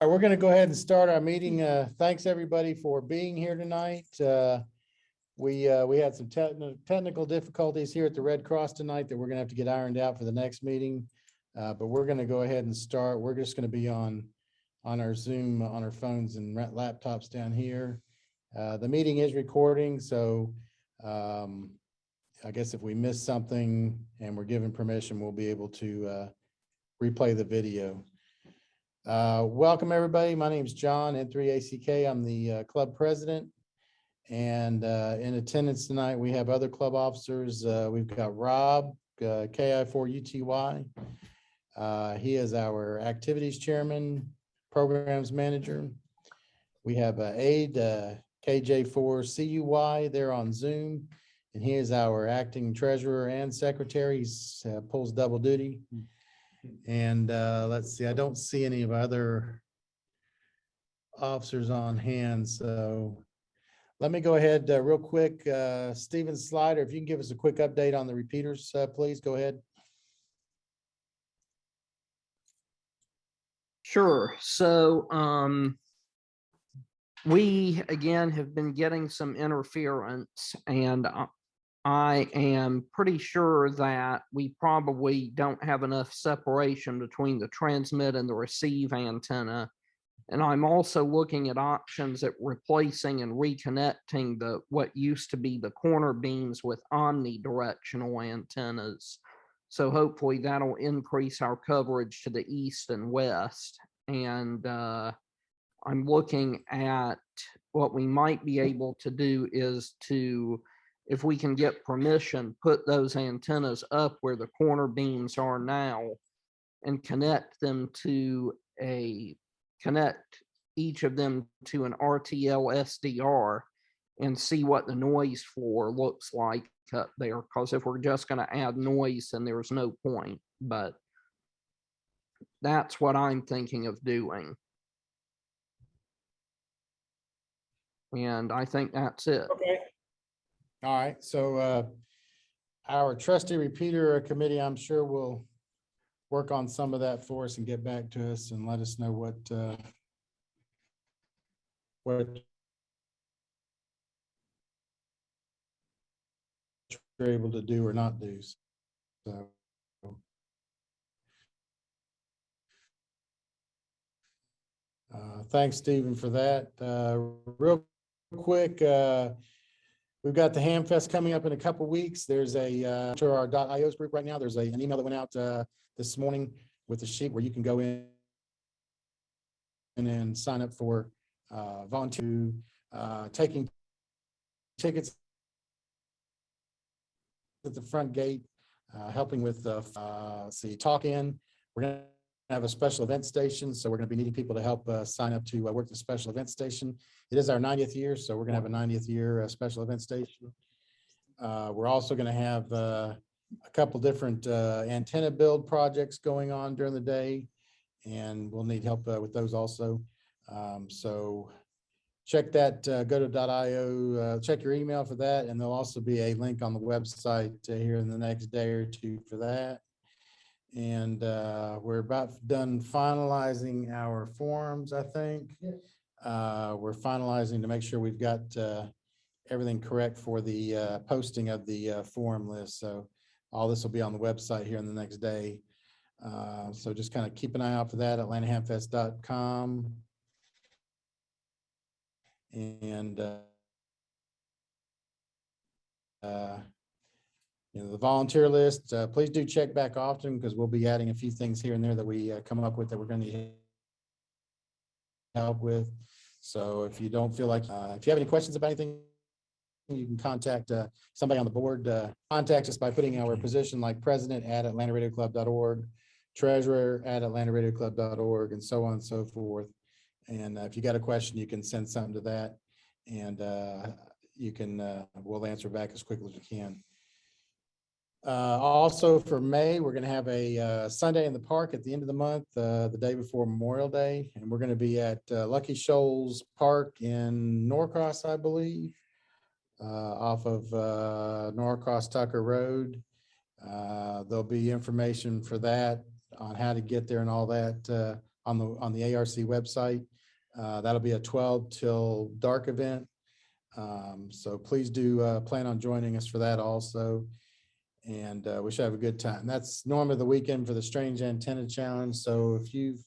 All right, we're going to go ahead and start our meeting. Thanks everybody for being here tonight. We had some technical difficulties here at the Red Cross tonight that we're going to have to get ironed out for the next meeting. But we're going to go ahead and start. We're just going to be on our Zoom, on our phones and laptops down here. The meeting is recording, so I guess if we miss something and we're given permission, we'll be able to replay the video. Welcome everybody. My name is John, N3ACK. I'm the club president, and in attendance tonight we have other club officers. We've got Rob, KI4UTY. He is our activities chairman, programs manager. We have Aid, KJ4CUY. They're on Zoom, and he is our acting treasurer and secretary. He pulls double duty. And let's see, I don't see any of other officers on hand. So let me go ahead real quick. Steven Slider, if you can give us a quick update on the repeaters, please go ahead. Sure. So we again have been getting some interference, and I am pretty sure that we probably don't have enough separation between the transmit and the receive antenna. And I'm also looking at options at replacing and reconnecting what used to be the corner beams with omnidirectional antennas. So hopefully that'll increase our coverage to the east and west. And I'm looking at what we might be able to do is to, if we can get permission, put those antennas up where the corner beams are now and connect each of them to an RTL SDR and see what the noise floor looks like up there. Because if we're just going to add noise, then there's no point. But that's what I'm thinking of doing. And I think that's it. Okay. All right. So our trustee repeater committee, I'm sure will work on some of that for us and get back to us and let us know what you're able to do or not do. So thanks, Stephen, for that. Real quick, we've got the HamFest coming up in a couple weeks. There's a to our .ios group right now. There's an email that went out this morning with a sheet where you can go in and sign up for volunteer taking tickets at the front gate, helping with talk-in. We're going to have a special event station, so we're going to be needing people to help sign up to work the special event station. It is our 90th year, so we're going to have a 90th year special event station. We're also going to have a couple different antenna build projects going on during the day, and we'll need help with those also. So check that, go to .io, check your email for that, and there'll also be a link on the website here in the next day or two for that. And we're about done finalizing our forms, I think. We're finalizing to make sure we've got everything correct for the posting of the form list. So all this will be on the website here in the next day. So just kind of keep an eye out for that at atlantahamfest.com. And the volunteer list, please do check back often, because we'll be adding a few things here and there that we come up with that we're going to need help with. So if you don't feel like, if you have any questions about anything, you can contact somebody on the board. Contact us by putting our position like president at atlantaradioclub.org, treasurer at atlantaradioclub.org, and so on and so forth. And if you got a question, you can send something to that, and you can we'll answer back as quickly as we can. Also for May, we're going to have a Sunday in the Park at the end of the month, the day before Memorial Day, and we're going to be at Lucky Shoals Park in Norcross, I believe, off of Norcross Tucker Road. There'll be information for that on how to get there and all that on the ARC website. That'll be a 12 till dark event. So please do plan on joining us for that also. And we should have a good time. That's normally the weekend for the Strange Antenna Challenge. So if you've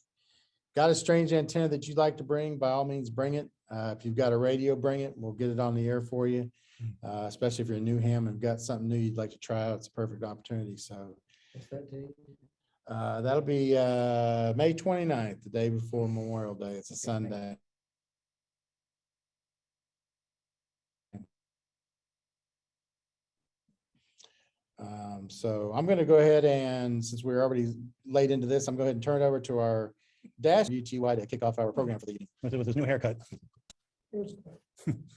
got a strange antenna that you'd like to bring, by all means, bring it. If you've got a radio, bring it. We'll get it on the air for you. Especially if you're a new ham and got something new you'd like to try out, it's a perfect opportunity. So What's that date? that'll be May 29th, the day before Memorial Day. It's a Sunday. So I'm going to go ahead and, since we're already late into this, I'm going to go ahead and turn it over to our dash UTY to kick off our program for the evening. With his new haircut.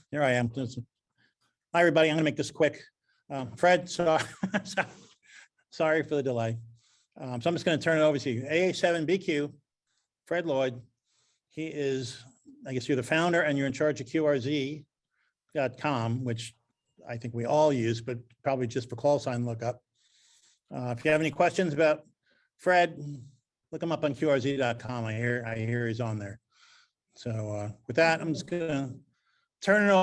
Here I am. Hi, everybody. I'm gonna make this quick. Fred, sorry for the delay. So I'm just gonna turn it over to you. AA7BQ, Fred Lloyd. He is, I guess you're the founder and you're in charge of QRZ.com, which I think we all use, but probably just for call sign lookup. If you have any questions about Fred, look him up on QRZ.com. I hear he's on there. So with that, I'm just gonna turn it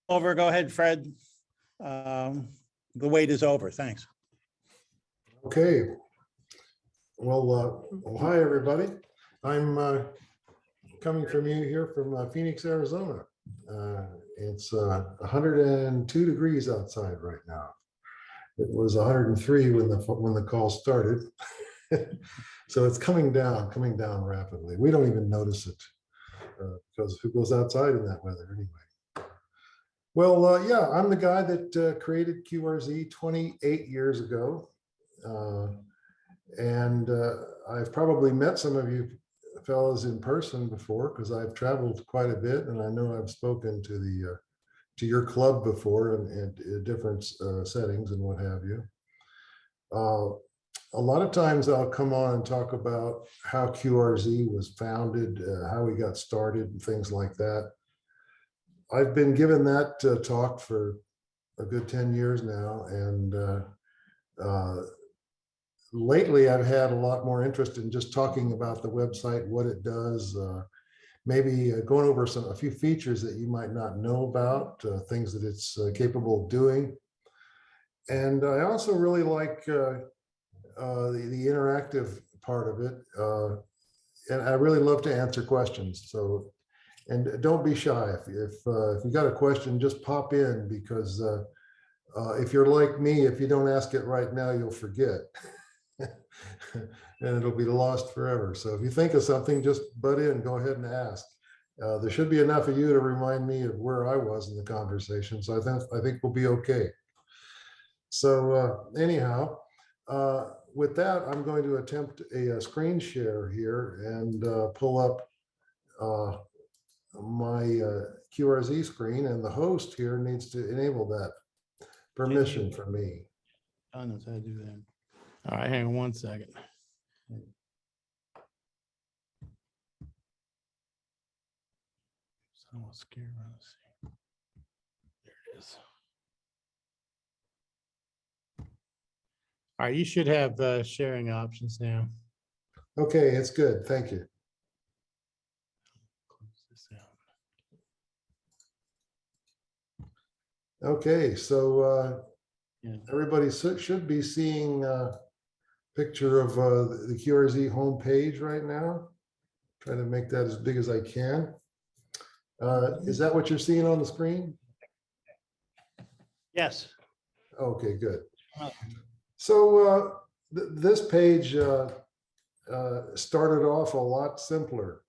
over. Go ahead, Fred. The wait is over. Thanks. Okay. Well, hi, everybody. I'm coming from you here from Phoenix, Arizona. It's 102 degrees outside right now. It was 103 when the call started. So it's coming down rapidly. We don't even notice it because who goes outside in that weather anyway? Well, yeah, I'm the guy that created QRZ 28 years ago. And I've probably met some of you fellows in person before because I've traveled quite a bit, and I know I've spoken to your club before and different settings and what have you. A lot of times I'll come on and talk about how QRZ was founded, how we got started, and things like that. I've been given that talk for a good 10 years now, and lately I've had a lot more interest in just talking about the website, what it does, maybe going over a few features that you might not know about, things that it's capable of doing. And I also really like the interactive part of it. And I really love to answer questions. So, and don't be shy. If you got a question, just pop in, because if you're like me, if you don't ask it right now, you'll forget. And it'll be lost forever. So if you think of something, just butt in, go ahead and ask. There should be enough of you to remind me of where I was in the conversation. So I think we'll be okay. So anyhow, with that, I'm going to attempt a screen share here and pull up my QRZ screen, and the host here needs to enable that permission for me. I know how to do that. All right, hang on one second. So I'm scared. Let's see. There it is. All right, you should have sharing options now. Okay, it's good. Thank you. Close this out. Okay, so Yeah. everybody should be seeing a picture of the QRZ homepage right now. Trying to make that as big as I can. Is that what you're seeing on the screen? Yes. Okay, good. So this page started off a lot simpler.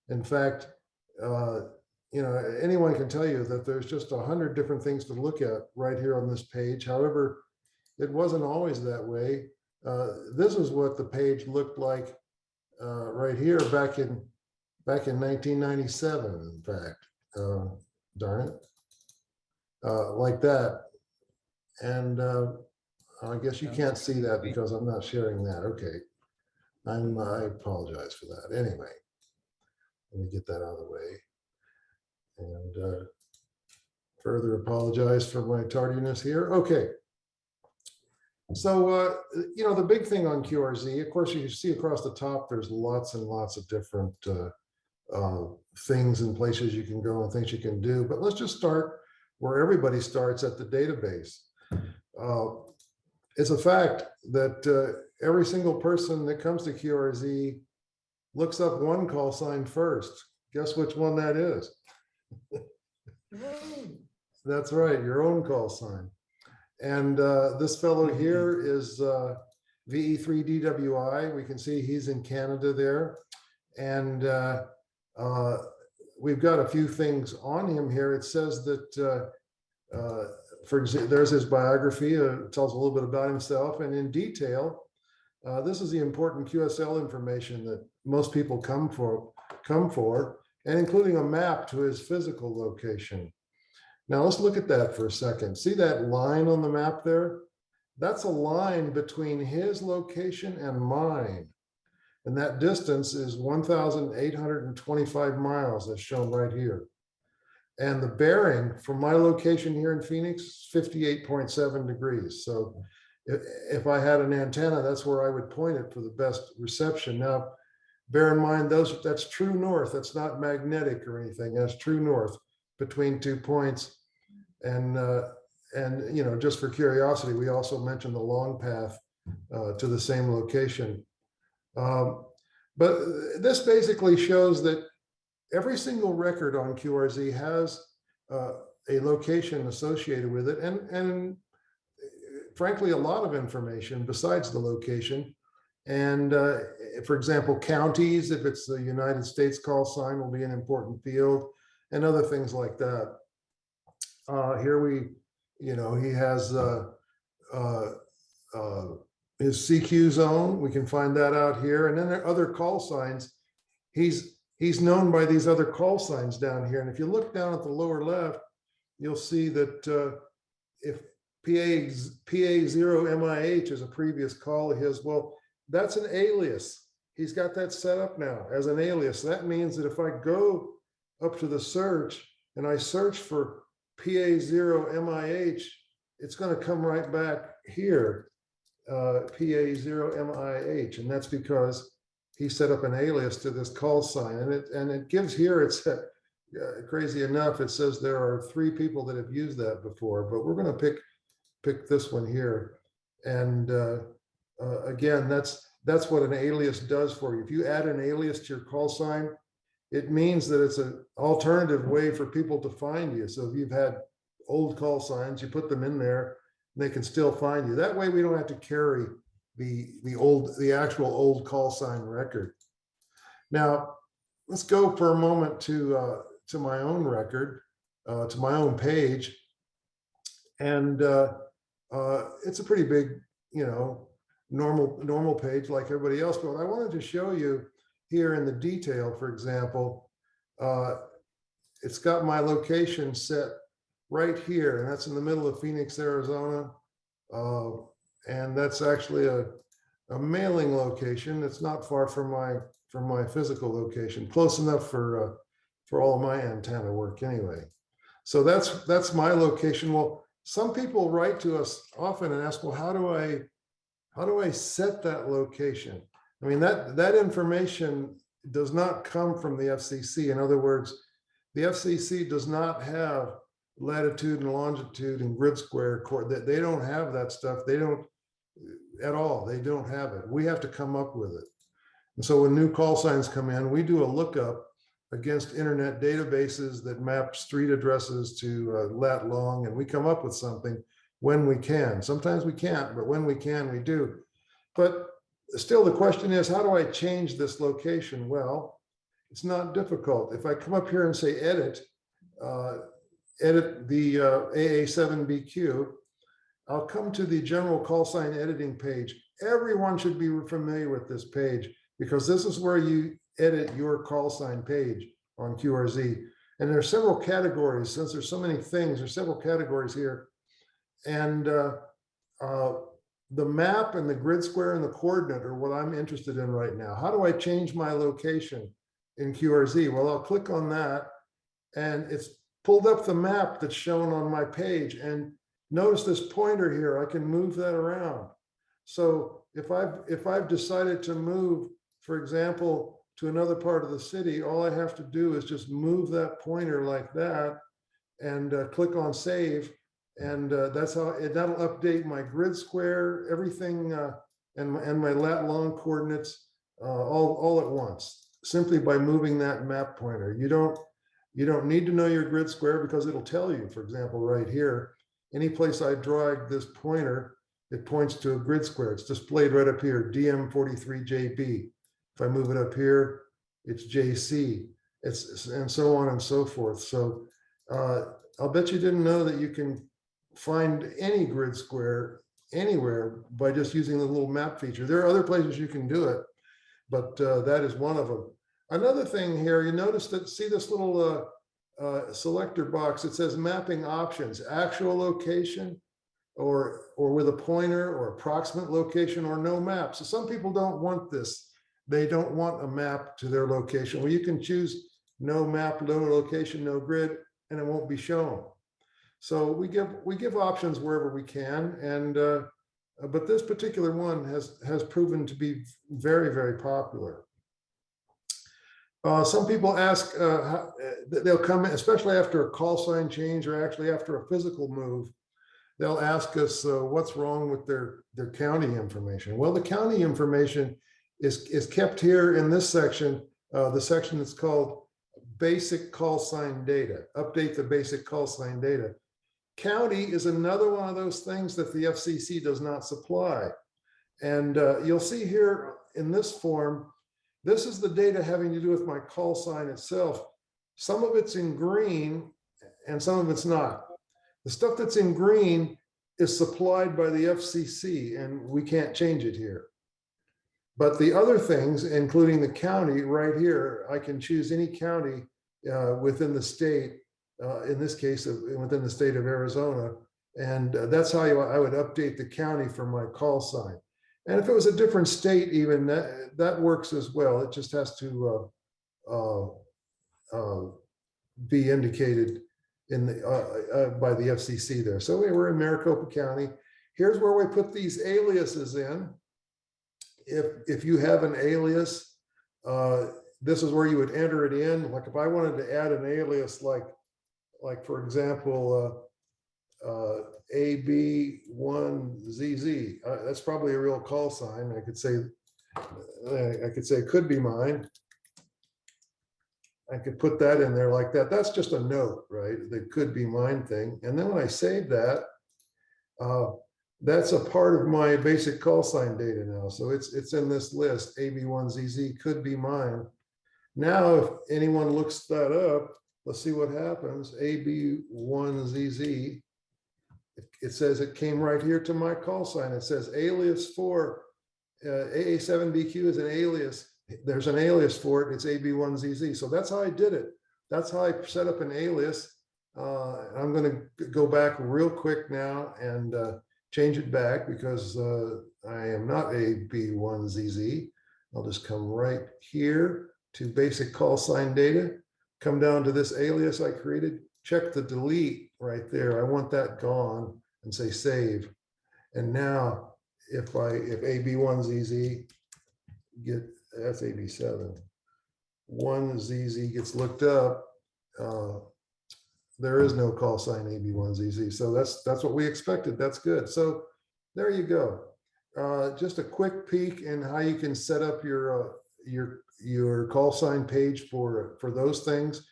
In fact, anyone can tell you that there's just 100 different things to look at right here on this page. However, it wasn't always that way. This is what the page looked like right here back in 1997. In fact, darn it, like that. And I guess you can't see that because I'm not sharing that. Okay, I apologize for that. Anyway, let me get that out of the way. And further apologize for my tardiness here. Okay. So, the big thing on QRZ, of course, you see across the top, there's lots and lots of different things and places you can go and things you can do. But let's just start where everybody starts, at the database. It's a fact that every single person that comes to QRZ looks up one call sign first. Guess which one that is? That's right, your own call sign. And this fellow here is VE3DWI. We can see he's in Canada there. And we've got a few things on him here. It says that, for example, there's his biography. It tells a little bit about himself. And in detail, this is the important QSL information that most people come for, and including a map to his physical location. Now let's look at that for a second. See that line on the map there? That's a line between his location and mine. And that distance is 1,825 miles, as shown right here. And the bearing from my location here in Phoenix is 58.7 degrees. So if I had an antenna, that's where I would point it for the best reception. Now, bear in mind, that's true north. That's not magnetic or anything. That's true north between 2 points. And just for curiosity, we also mentioned the long path to the same location. But this basically shows that every single record on QRZ has a location associated with it, and frankly, a lot of information besides the location. And for example, counties, if it's the United States call sign, will be an important field, and other things like that. Here he has his CQ zone. We can find that out here. And then there are other call signs. He's known by these other call signs down here. And if you look down at the lower left, you'll see that if PA0MIH is a previous call of his, well, that's an alias. He's got that set up now as an alias. That means that if I go up to the search and I search for PA0MIH, it's going to come right back here, PA0MIH, and that's because he set up an alias to this call sign, and it gives here, it's crazy enough, it says there are 3 people that have used that before, but we're going to pick this one here. And again, that's what an alias does for you. If you add an alias to your call sign, it means that it's an alternative way for people to find you. So if you've had old call signs, you put them in there, and they can still find you. That way we don't have to carry the actual old call sign record. Now, let's go for a moment to my own record, to my own page. And it's a pretty big, normal page like everybody else. But I wanted to show you here in the detail, for example, it's got my location set right here, and that's in the middle of Phoenix, Arizona. And that's actually a mailing location. It's not far from my physical location, close enough for all of my antenna work anyway. So that's my location. Well, some people write to us often and ask, well, how do I set that location? I mean, that information does not come from the FCC. In other words, the FCC does not have latitude and longitude and grid square that they don't have that stuff. They don't at all. They don't have it. We have to come up with it. And so when new call signs come in, we do a lookup against internet databases that map street addresses to lat long, and we come up with something when we can. Sometimes we can't, but when we can, we do. But still, the question is, how do I change this location? Well, it's not difficult. If I come up here and say edit the AA7BQ, I'll come to the general call sign editing page. Everyone should be familiar with this page, because this is where you edit your call sign page on QRZ. And there are several categories. Since there's so many things, there's several categories here. And the map and the grid square and the coordinate are what I'm interested in right now. How do I change my location in QRZ? Well, I'll click on that, and it's pulled up the map that's shown on my page. And notice this pointer here, I can move that around. So if I've decided to move, for example, to another part of the city, all I have to do is just move that pointer like that and click on save. And that's how that'll update my grid square, everything, and my lat long coordinates all at once, simply by moving that map pointer. You don't need to know your grid square because it'll tell you, for example, right here, any place I drag this pointer, it points to a grid square. It's displayed right up here, DM43JB. If I move it up here, it's JC. And so on and so forth. So I'll bet you didn't know that you can find any grid square anywhere by just using the little map feature. There are other places you can do it, but that is one of them. Another thing here, you notice that, see this little selector box, it says mapping options, actual location, or with a pointer, or approximate location, or no map. So some people don't want this. They don't want a map to their location. Well, you can choose no map, no location, no grid, and it won't be shown. So we give options wherever we can, and but this particular one has proven to be very, very popular. Some people ask, they'll come, especially after a call sign change or actually after a physical move, they'll ask us what's wrong with their county information. Well, the county information is kept here in this section, the section that's called basic call sign data, update the basic call sign data. County is another one of those things that the FCC does not supply. And you'll see here in this form, this is the data having to do with my call sign itself. Some of it's in green and some of it's not. The stuff that's in green is supplied by the FCC and we can't change it here. But the other things, including the county right here, I can choose any county within the state, in this case, within the state of Arizona. And that's how I would update the county for my call sign. And if it was a different state, even that works as well. It just has to be indicated in the by the FCC there. So we're in Maricopa County. Here's where we put these aliases in. If you have an alias, this is where you would enter it in. Like if I wanted to add an alias, like for example, AB1ZZ, that's probably a real call sign. I could say it could be mine. I could put that in there like that. That's just a note, right? That could be mine thing. And then when I save that, that's a part of my basic call sign data now. So it's in this list, AB1ZZ could be mine. Now, if anyone looks that up, let's see what happens. AB1ZZ, it says it came right here to my call sign. It says alias for AA7BQ is an alias. There's an alias for it. It's AB1ZZ. So that's how I did it. That's how I set up an alias. I'm going to go back real quick now and change it back because I am not AB1ZZ. I'll just come right here to basic call sign data, come down to this alias I created, check the delete right there. I want that gone and say save. And now if AB1ZZ that's AB7, 1ZZ gets looked up, there is no call sign AB1ZZ. So that's what we expected. That's good. So there you go. Just a quick peek in how you can set up your call sign page for those things.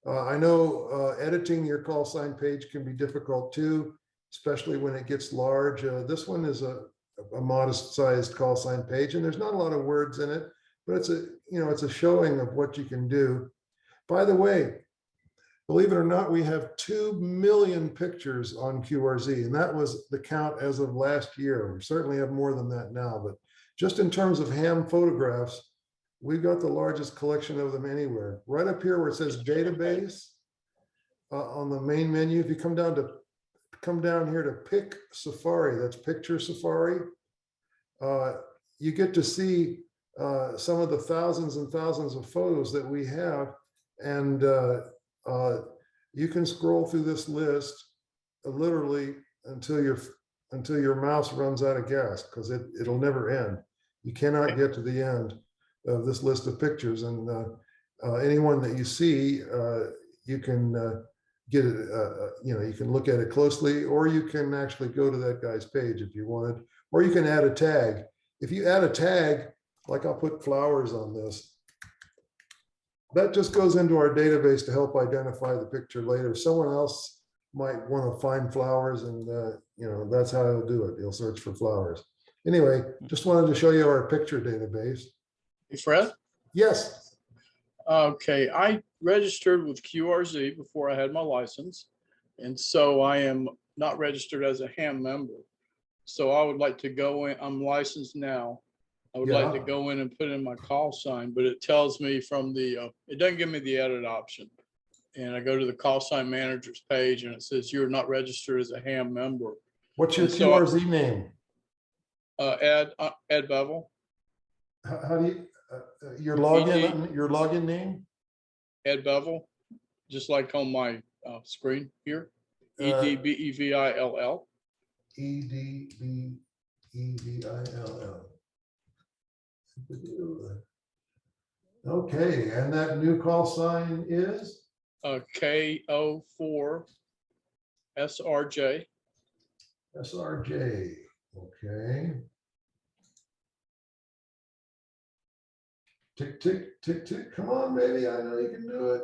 I know editing your call sign page can be difficult too, especially when it gets large. This one is a modest sized call sign page, and there's not a lot of words in it, but it's a showing of what you can do. By the way, believe it or not, we have 2 million pictures on QRZ, and that was the count as of last year. We certainly have more than that now, but just in terms of ham photographs, we've got the largest collection of them anywhere. Right up here where it says database on the main menu, if you come down here to pick Safari, that's picture Safari, you get to see some of the thousands and thousands of photos that we have. And you can scroll through this list literally until you're until your mouse runs out of gas, because it'll never end. You cannot get to the end of this list of pictures, and anyone that you see, you can get it, you can look at it closely, or you can actually go to that guy's page if you wanted, or you can add a tag. If you add a tag, like I'll put flowers on this, that just goes into our database to help identify the picture later. Someone else might want to find flowers, and that's how he'll do it. He'll search for flowers. Anyway, just wanted to show you our picture database. Hey, Fred? Yes. Okay, I registered with QRZ before I had my license, and so I am not registered as a ham member. So I would like to go in, I'm licensed now. I would like to go in and put in my call sign, but it tells me from the, it doesn't give me the edit option. And I go to the call sign manager's page and it says you're not registered as a ham member. What's your And so QRZ name? Ed Bevel. How do you, your login name? Ed Bevel, just like on my screen here. EDBEVILL. EDBEVILL. Okay, and that new call sign is? K04 SRJ. SRJ, okay. Tick, tick, tick, tick. Come on, baby. I know you can do it.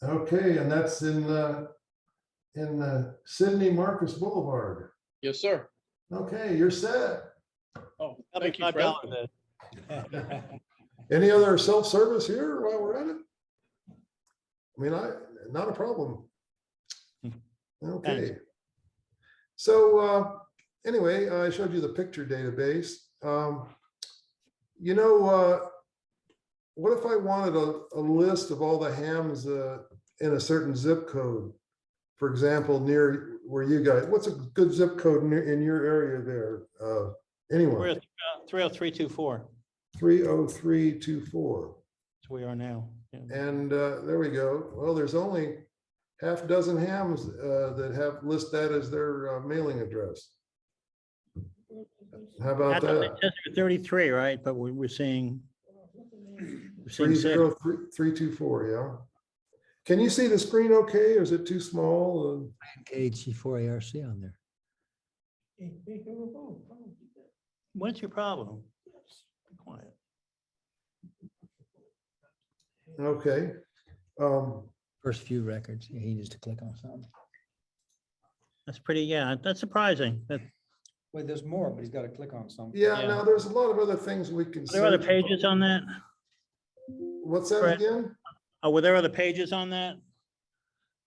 Okay, and that's in Sydney Marcus Boulevard. Yes, sir. Okay, you're set. Oh, That'll thank be you, Fred. $5. Any other self-service here while we're at it? I mean, not a problem. Okay. Thanks. So anyway, I showed you the picture database. What if I wanted a list of all the hams in a certain zip code? For example, near where you guys, what's a good zip code in your area there? Anyone? 30324. 30324. That's where we are now. Yeah. And there we go. Well, there's only half dozen hams that have list that as their mailing address. How about That's that? 33, right? But we're seeing 30324, yeah. Can you see the screen okay, or is it too small? Engage C4ARC on there. What's your problem? Be quiet. Okay. First few records, yeah, he needs to click on something. That's pretty, yeah, that's surprising. Wait, there's more, but he's got to click on something. Yeah, Yeah. now there's a lot of other things we can. Are there other search. pages on that? What's that Fred? again? Oh, were there other pages on that?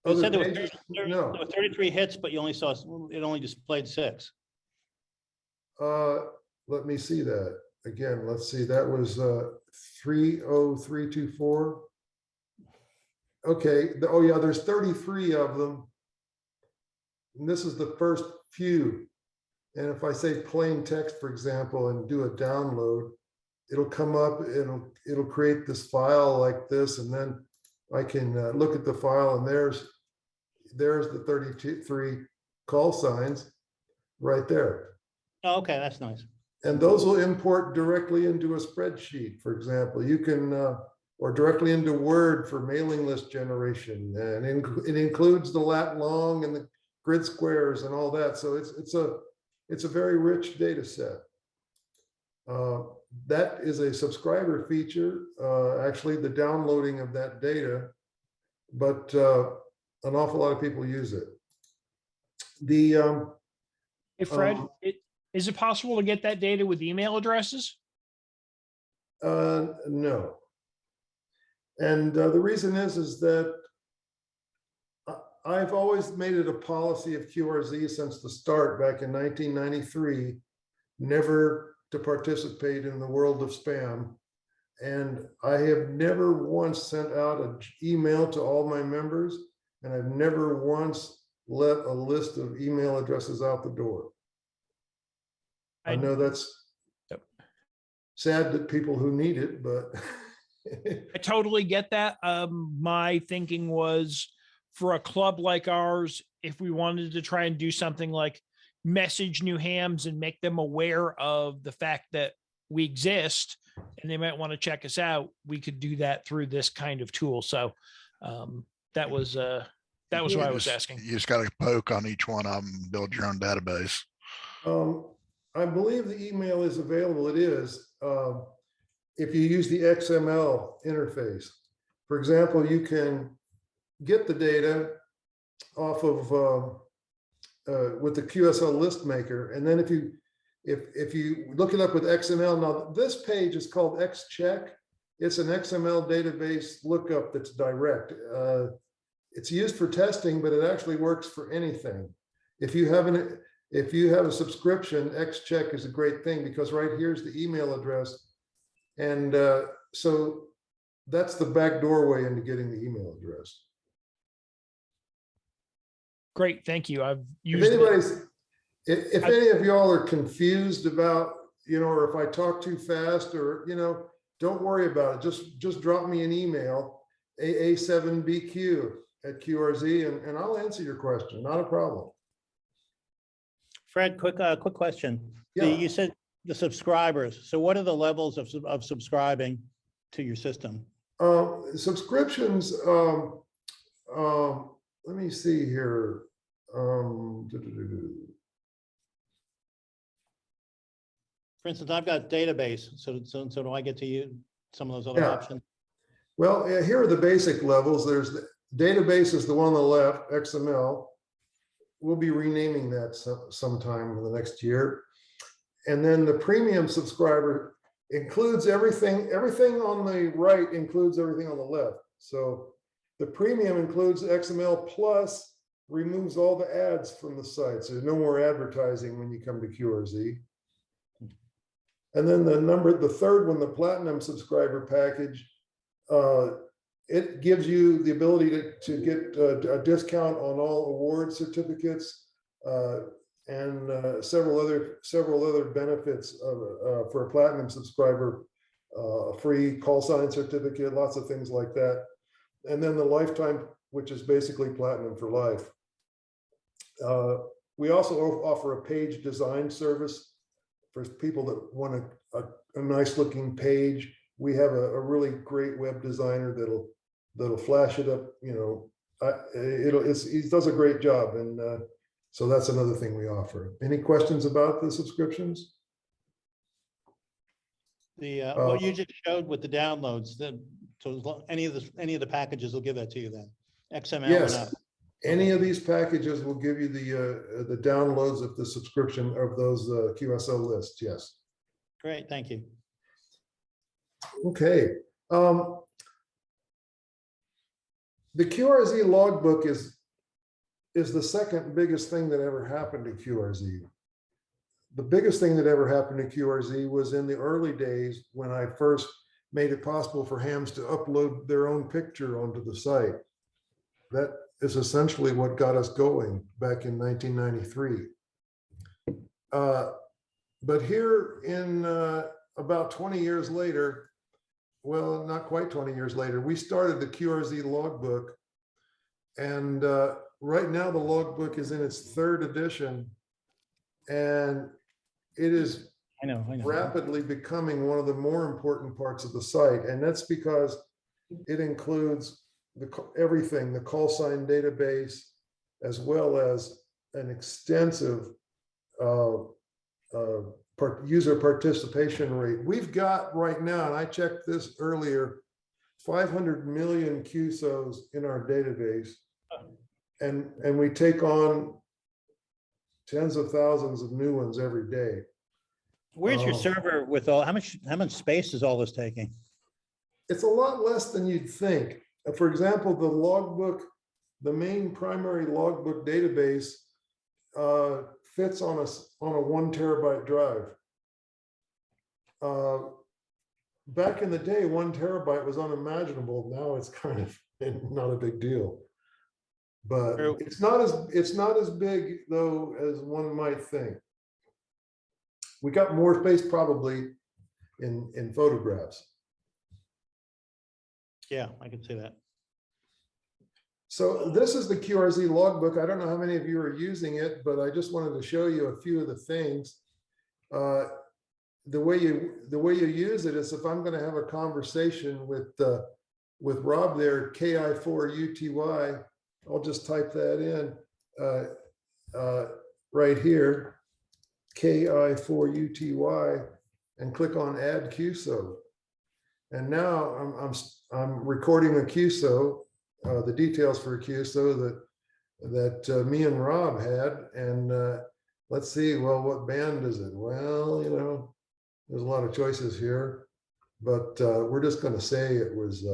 It Other said there were pages? 30 No. there were 33 hits, but you only saw, it only displayed 6. Let me see that again. Let's see. That was 30324. Okay. Oh yeah, there's 33 of them. And this is the first few. And if I say plain text, for example, and do a download, it'll come up, it'll create this file like this, and then I can look at the file, and there's the 33 call signs right there. Oh, okay, that's nice. And those will import directly into a spreadsheet, for example. You can, or directly into Word for mailing list generation. And it includes the lat long and the grid squares and all that. So it's a very rich data set. That is a subscriber feature, actually the downloading of that data, but an awful lot of people use it. Hey, Fred, is it possible to get that data with email addresses? No. And the reason is that I've always made it a policy of QRZ since the start back in 1993, never to participate in the world of spam. And I have never once sent out an email to all my members, and I've never once let a list of email addresses out the door. I know that's sad that people who need it, but I totally get that. My thinking was for a club like ours, if we wanted to try and do something like message new hams and make them aware of the fact that we exist and they might want to check us out, we could do that through this kind of tool. So that was why I was asking. You just got to poke on each one of them, and build your own database. I believe the email is available. It is. If you use the XML interface, for example, you can get the data off of with the QSL list maker, and then if you look it up with XML, now this page is called XCheck. It's an XML database lookup that's direct. It's used for testing, but it actually works for anything. If you have a subscription, XCheck is a great thing because right here's the email address. And so that's the back doorway into getting the email address. Great, thank you. I've used it. If any of y'all are confused about, or if I talk too fast or, don't worry about it. Just drop me an email, AA7BQ at QRZ, and I'll answer your question. Not a problem. Fred, quick question. Yeah. You said the subscribers. So what are the levels of subscribing to your system? Subscriptions, let me see here. For instance, I've got database. So do I get to use some of those other options? Well, here are the basic levels. There's the database is the one on the left, XML. We'll be renaming that sometime in the next year. And then the premium subscriber includes everything. Everything on the right includes everything on the left. So the premium includes XML plus removes all the ads from the site. So there's no more advertising when you come to QRZ. And then the third one, the platinum subscriber package, it gives you the ability to get a discount on all award certificates and several other benefits for a platinum subscriber, a free call sign certificate, lots of things like that. And then the lifetime, which is basically platinum for life. We also offer a page design service for people that want a nice looking page. We have a really great web designer that'll flash it up. He does a great job, and so that's another thing we offer. Any questions about the subscriptions? What you just showed with the downloads, so any of the packages will give that to you then. XML. Yes. Any of these packages will give you the downloads of the subscription of those QSO lists. Yes. Great, thank you. Okay. The QRZ logbook is the second biggest thing that ever happened to QRZ. The biggest thing that ever happened to QRZ was in the early days when I first made it possible for hams to upload their own picture onto the site. That is essentially what got us going back in 1993. But here in about 20 years later, well, not quite 20 years later, we started the QRZ logbook. And right now the logbook is in its third edition. And it is I know. rapidly becoming one of the more important parts of the site. And that's because it includes everything, the call sign database, as well as an extensive user participation rate. We've got right now, and I checked this earlier, 500 million QSOs in our database. And we take on tens of thousands of new ones every day. Where's your server with how much space is all this taking? It's a lot less than you'd think. For example, the logbook, the main primary logbook database fits on a 1 terabyte drive. Back in the day, 1 terabyte was unimaginable. Now it's kind of not a big deal. But it's not as big though as one might think. We got more space probably in photographs. Yeah, I can see that. So this is the QRZ logbook. I don't know how many of you are using it, but I just wanted to show you a few of the things. The way you use it is if I'm going to have a conversation with Rob there, KI4UTY, I'll just type that in right here, KI4UTY, and click on Add QSO. And now I'm recording a QSO, the details for a QSO that me and Rob had. And let's see, well, what band is it? Well, you know, there's a lot of choices here, but we're just going to say it was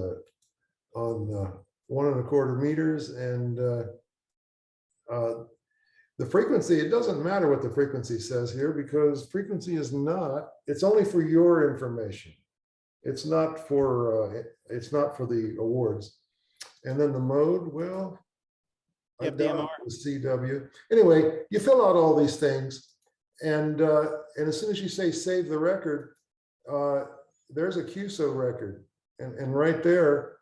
on 1¼ meters, and the frequency, it doesn't matter what the frequency says here, because frequency is not, it's only for your information. It's not for the awards. And then the mode, well, I doubt it was CW. Anyway, you fill out all these things, and as soon as you say save the record, there's a QSO record, and right there,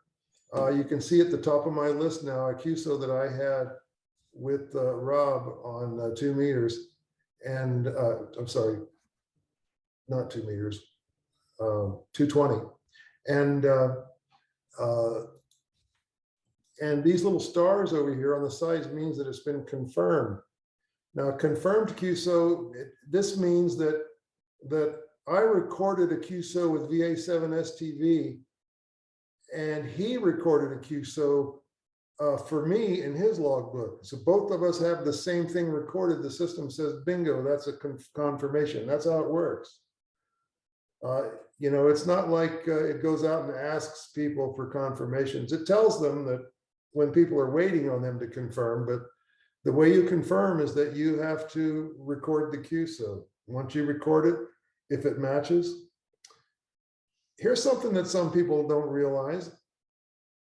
you can see at the top of my list now a QSO that I had with Rob on 2 meters, and I'm sorry, not 2 meters, 220, and these little stars over here on the sides means that it's been confirmed. Now, confirmed QSO, this means that I recorded a QSO with VA7STV, and he recorded a QSO for me in his logbook. So both of us have the same thing recorded. The system says, bingo, that's a confirmation. That's how it works. You know, it's not like it goes out and asks people for confirmations. It tells them that when people are waiting on them to confirm, but the way you confirm is that you have to record the QSO. Once you record it, if it matches, here's something that some people don't realize.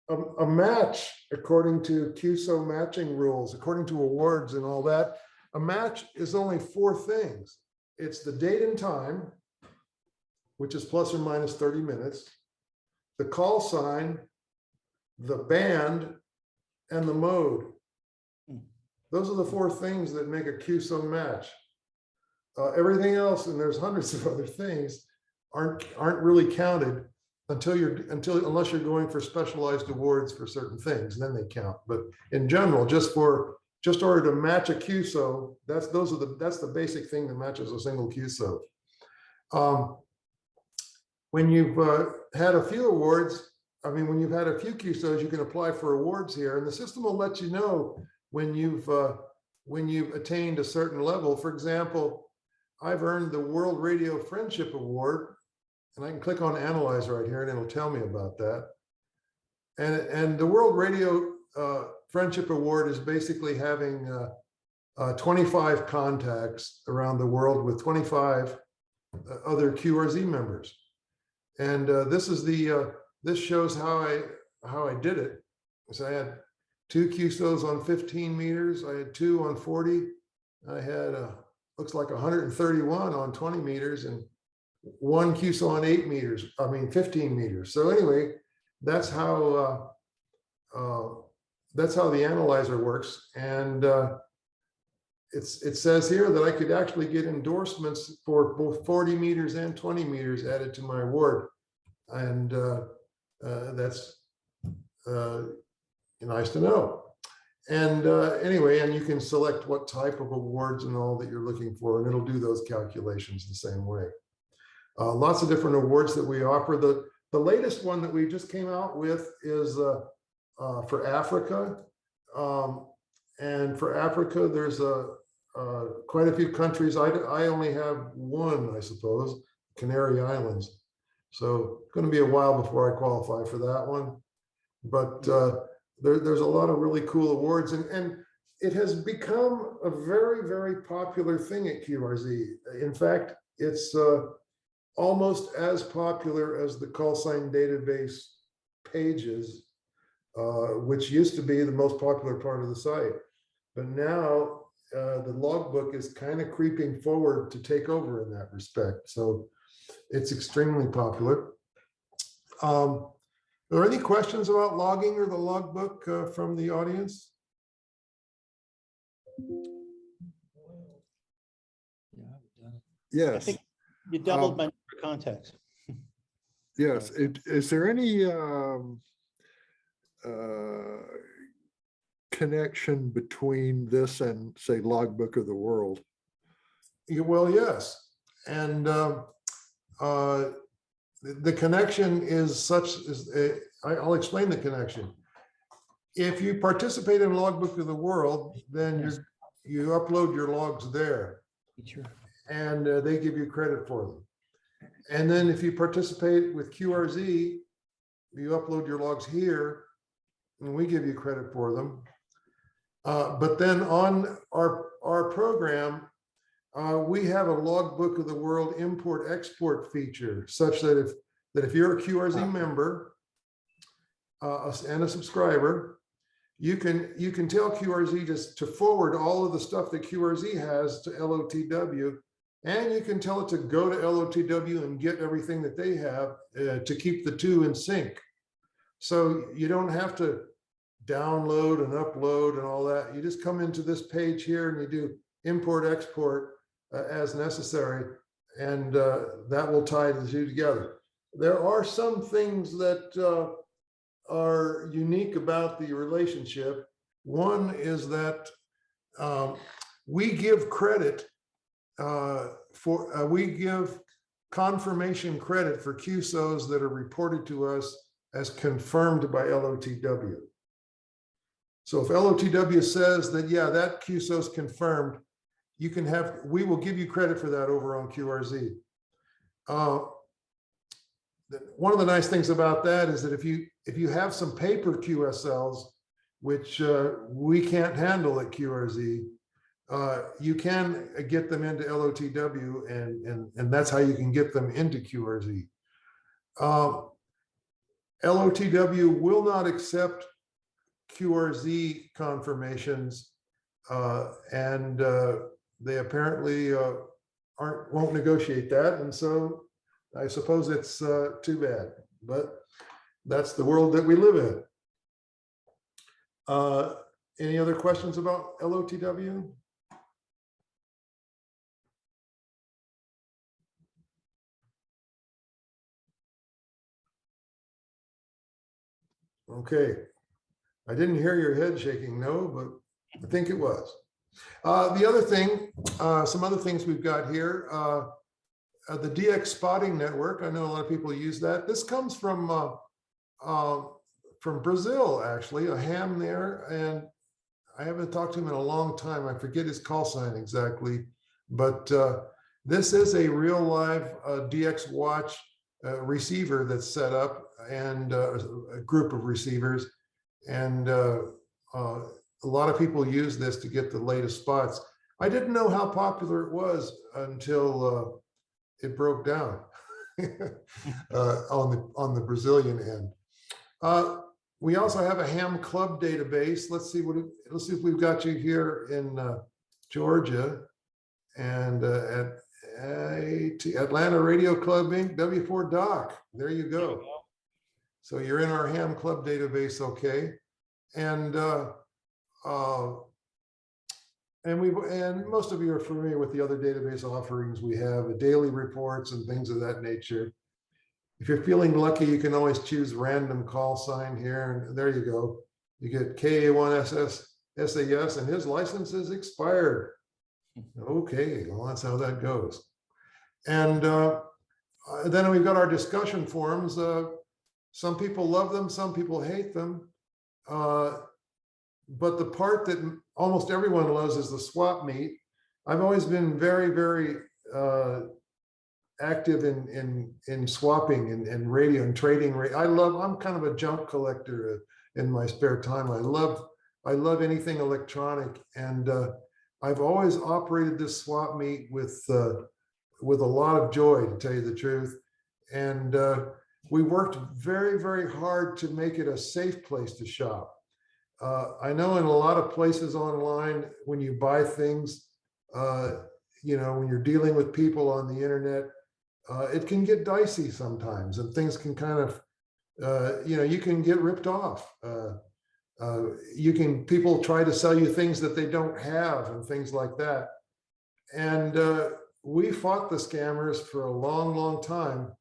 A match, according to QSO matching rules, according to awards and all that, a match is only 4 things. It's the date and time, which is plus or minus 30 minutes, the call sign, the band, and the mode. Those are the 4 things that make a QSO match. Everything else, and there's hundreds of other things, aren't really counted unless you're going for specialized awards for certain things, then they count. But in general, just order to match a QSO, that's the basic thing that matches a single QSO. When you've had a few awards, I mean, when you've had a few QSOs, you can apply for awards here, and the system will let you know when you've attained a certain level. For example, I've earned the World Radio Friendship Award, and I can click on Analyze right here, and it'll tell me about that. And the World Radio Friendship Award is basically having 25 contacts around the world with 25 other QRZ members. And this shows how I did it. So I had 2 QSOs on 15 meters. I had 2 on 40. I had looks like 131 on 20 meters and 1 QSO on 8 meters. I mean 15 meters. So anyway, that's how the analyzer works. And it says here that I could actually get endorsements for both 40 meters and 20 meters added to my award. And that's nice to know. And anyway, and you can select what type of awards and all that you're looking for, and it'll do those calculations the same way. Lots of different awards that we offer. The latest one that we just came out with is for Africa. And for Africa, there's quite a few countries. I only have one, I suppose, Canary Islands. So it's going to be a while before I qualify for that one. But there's a lot of really cool awards, and it has become a very, very popular thing at QRZ. In fact, it's almost as popular as the call sign database pages, which used to be the most popular part of the site. But now the logbook is kind of creeping forward to take over in that respect. So it's extremely popular. Are there any questions about logging or the logbook from the audience? Yeah, I've done it. I Yes, think you doubled my number of contacts. yes. Is there any connection between this and, say, Logbook of the World? Well, yes. And the connection is such, I'll explain the connection. If you participate in Logbook of the World, then you upload your logs there, Feature. and they give you credit for them. And then if you participate with QRZ, you upload your logs here, and we give you credit for them. But then on our program, we have a Logbook of the World import-export feature, such that if you're a QRZ member and a subscriber, you can tell QRZ just to forward all of the stuff that QRZ has to LOTW, and you can tell it to go to LOTW and get everything that they have to keep the two in sync. So you don't have to download and upload and all that. You just come into this page here and you do import export as necessary, and that will tie the two together. There are some things that are unique about the relationship. One is that we give credit we give confirmation credit for QSOs that are reported to us as confirmed by LOTW. So if LOTW says that, yeah, that QSO is confirmed, we will give you credit for that over on QRZ. One of the nice things about that is that if you have some paper QSLs, which we can't handle at QRZ, you can get them into LOTW, and that's how you can get them into QRZ. LOTW will not accept QRZ confirmations, and they apparently won't negotiate that, and so I suppose it's too bad, but that's the world that we live in. Any other questions about LOTW? Okay, I didn't hear your head shaking, no, but I think it was. The other thing, some other things we've got here, the DX spotting network. I know a lot of people use that. This comes from Brazil, actually, a ham there, and I haven't talked to him in a long time. I forget his call sign exactly, but this is a real live DX watch receiver that's set up, and a group of receivers, and a lot of people use this to get the latest spots. I didn't know how popular it was until it broke down on the Brazilian end. We also have a ham club database. Let's see if we've got you here in Georgia, and at Atlanta Radio Club Inc. W4 Doc. There you go. So you're in our ham club database, okay? And most of you are familiar with the other database offerings we have, daily reports and things of that nature. If you're feeling lucky, you can always choose random call sign here, and there you go. You get KA1SS SAS, and his license is expired. Okay, well, that's how that goes. And then we've got our discussion forums. Some people love them, some people hate them. But the part that almost everyone loves is the swap meet. I've always been very, very active in swapping and radio and trading. I'm kind of a junk collector in my spare time. I love anything electronic, and I've always operated this swap meet with a lot of joy, to tell you the truth. And we worked very, very hard to make it a safe place to shop. I know in a lot of places online, when you buy things, when you're dealing with people on the internet, it can get dicey sometimes, and things can kind of you can get ripped off. People try to sell you things that they don't have and things like that. And we fought the scammers for a long, long time.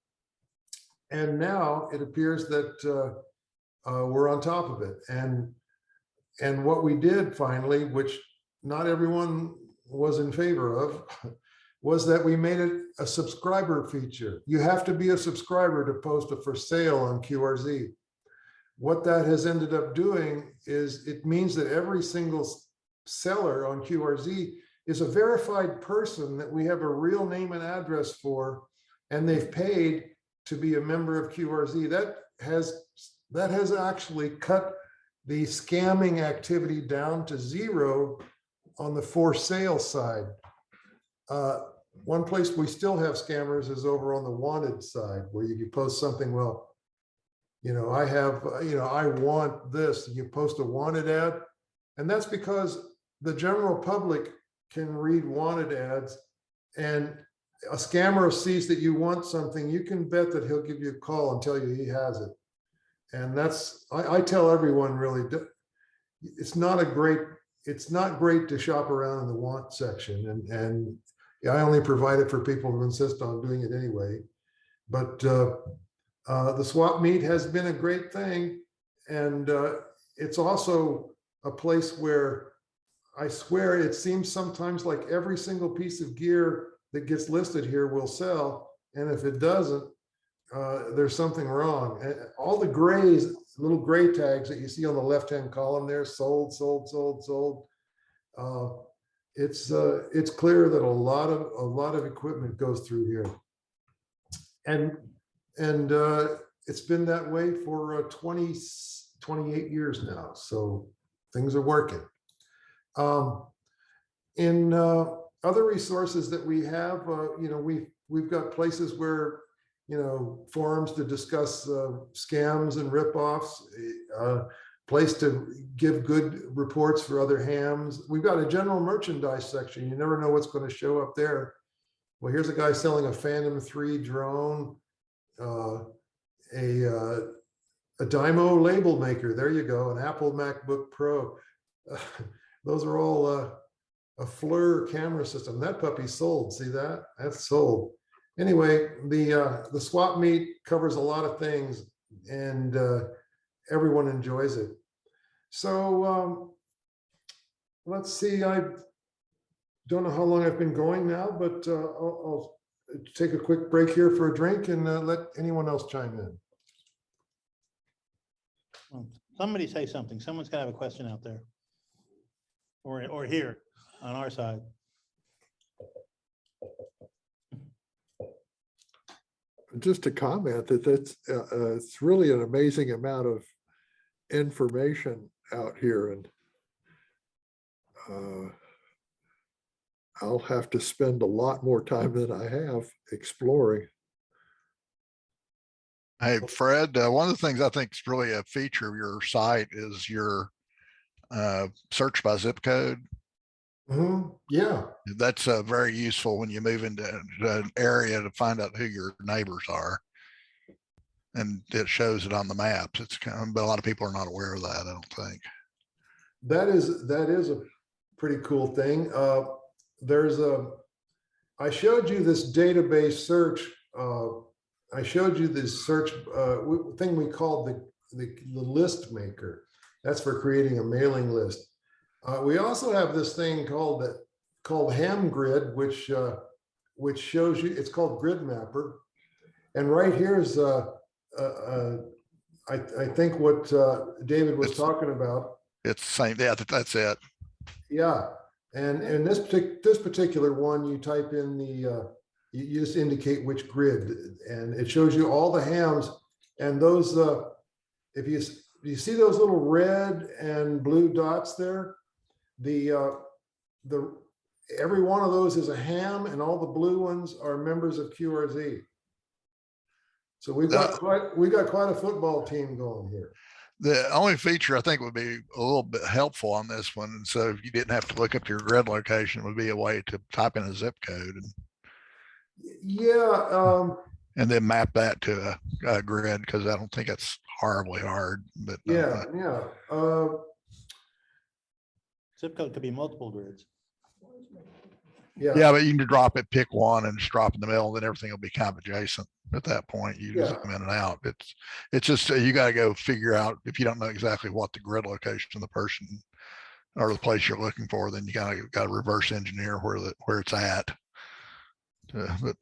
And now it appears that we're on top of it. And what we did finally, which not everyone was in favor of, was that we made it a subscriber feature. You have to be a subscriber to post a for sale on QRZ. What that has ended up doing is it means that every single seller on QRZ is a verified person that we have a real name and address for, and they've paid to be a member of QRZ. That has actually cut the scamming activity down to zero on the for sale side. One place we still have scammers is over on the wanted side, where you post something, well, I want this, and you post a wanted ad. And that's because the general public can read wanted ads, and a scammer sees that you want something, you can bet that he'll give you a call and tell you he has it. And I tell everyone, really, it's not great to shop around in the want section. And I only provide it for people who insist on doing it anyway. But the swap meet has been a great thing. And it's also a place where I swear it seems sometimes like every single piece of gear that gets listed here will sell. And if it doesn't, there's something wrong. And all the grays, little gray tags that you see on the left-hand column there, sold, sold, sold, sold. It's clear that a lot of equipment goes through here. And it's been that way for 28 years now. So things are working. In other resources that we have, we've got places where, forums to discuss scams and ripoffs, place to give good reports for other hams. We've got a general merchandise section. You never know what's going to show up there. Well, here's a guy selling a Phantom 3 drone, a Dymo label maker. There you go, an Apple MacBook Pro. Those are all a FLIR camera system. That puppy sold. See that? That's sold. Anyway, the swap meet covers a lot of things, and everyone enjoys it. So let's see. I don't know how long I've been going now, but I'll take a quick break here for a drink and let anyone else chime in. Well, somebody say something. Someone's got to have a question out there, or here on our side. Just to comment that it's really an amazing amount of information out here, and I'll have to spend a lot more time than I have exploring. Hey, Fred, one of the things I think is really a feature of your site is your search by zip code. Yeah. That's very useful when you move into an area to find out who your neighbors are. And it shows it on the maps. It's but a lot of people are not aware of that, I don't think. That is a pretty cool thing. I showed you this database search. I showed you this search thing we called the list maker. That's for creating a mailing list. We also have this thing called Ham Grid, which shows you. It's called Gridmapper, and right here is I think what David was talking about. It's the same. Yeah, that's it. Yeah, and this particular one, you type in you just indicate which grid, and it shows you all the hams. And those, if you see those little red and blue dots there, every one of those is a ham, and all the blue ones are members of QRZ. So we've got quite a football team going here. The only feature I think would be a little bit helpful on this one, and so if you didn't have to look up your grid location, would be a way to type in a zip code. Yeah, and then map that to a grid, because I don't think it's horribly hard, but Yeah, yeah. Zip code could be multiple grids. Yeah, yeah, but you can drop it, pick one and just drop in the middle, then everything will be kind of adjacent at that point. You Yeah. zoom in and out. It's just, you got to go figure out, if you don't know exactly what the grid location of the person or the place you're looking for, then you got to reverse engineer where it's at. But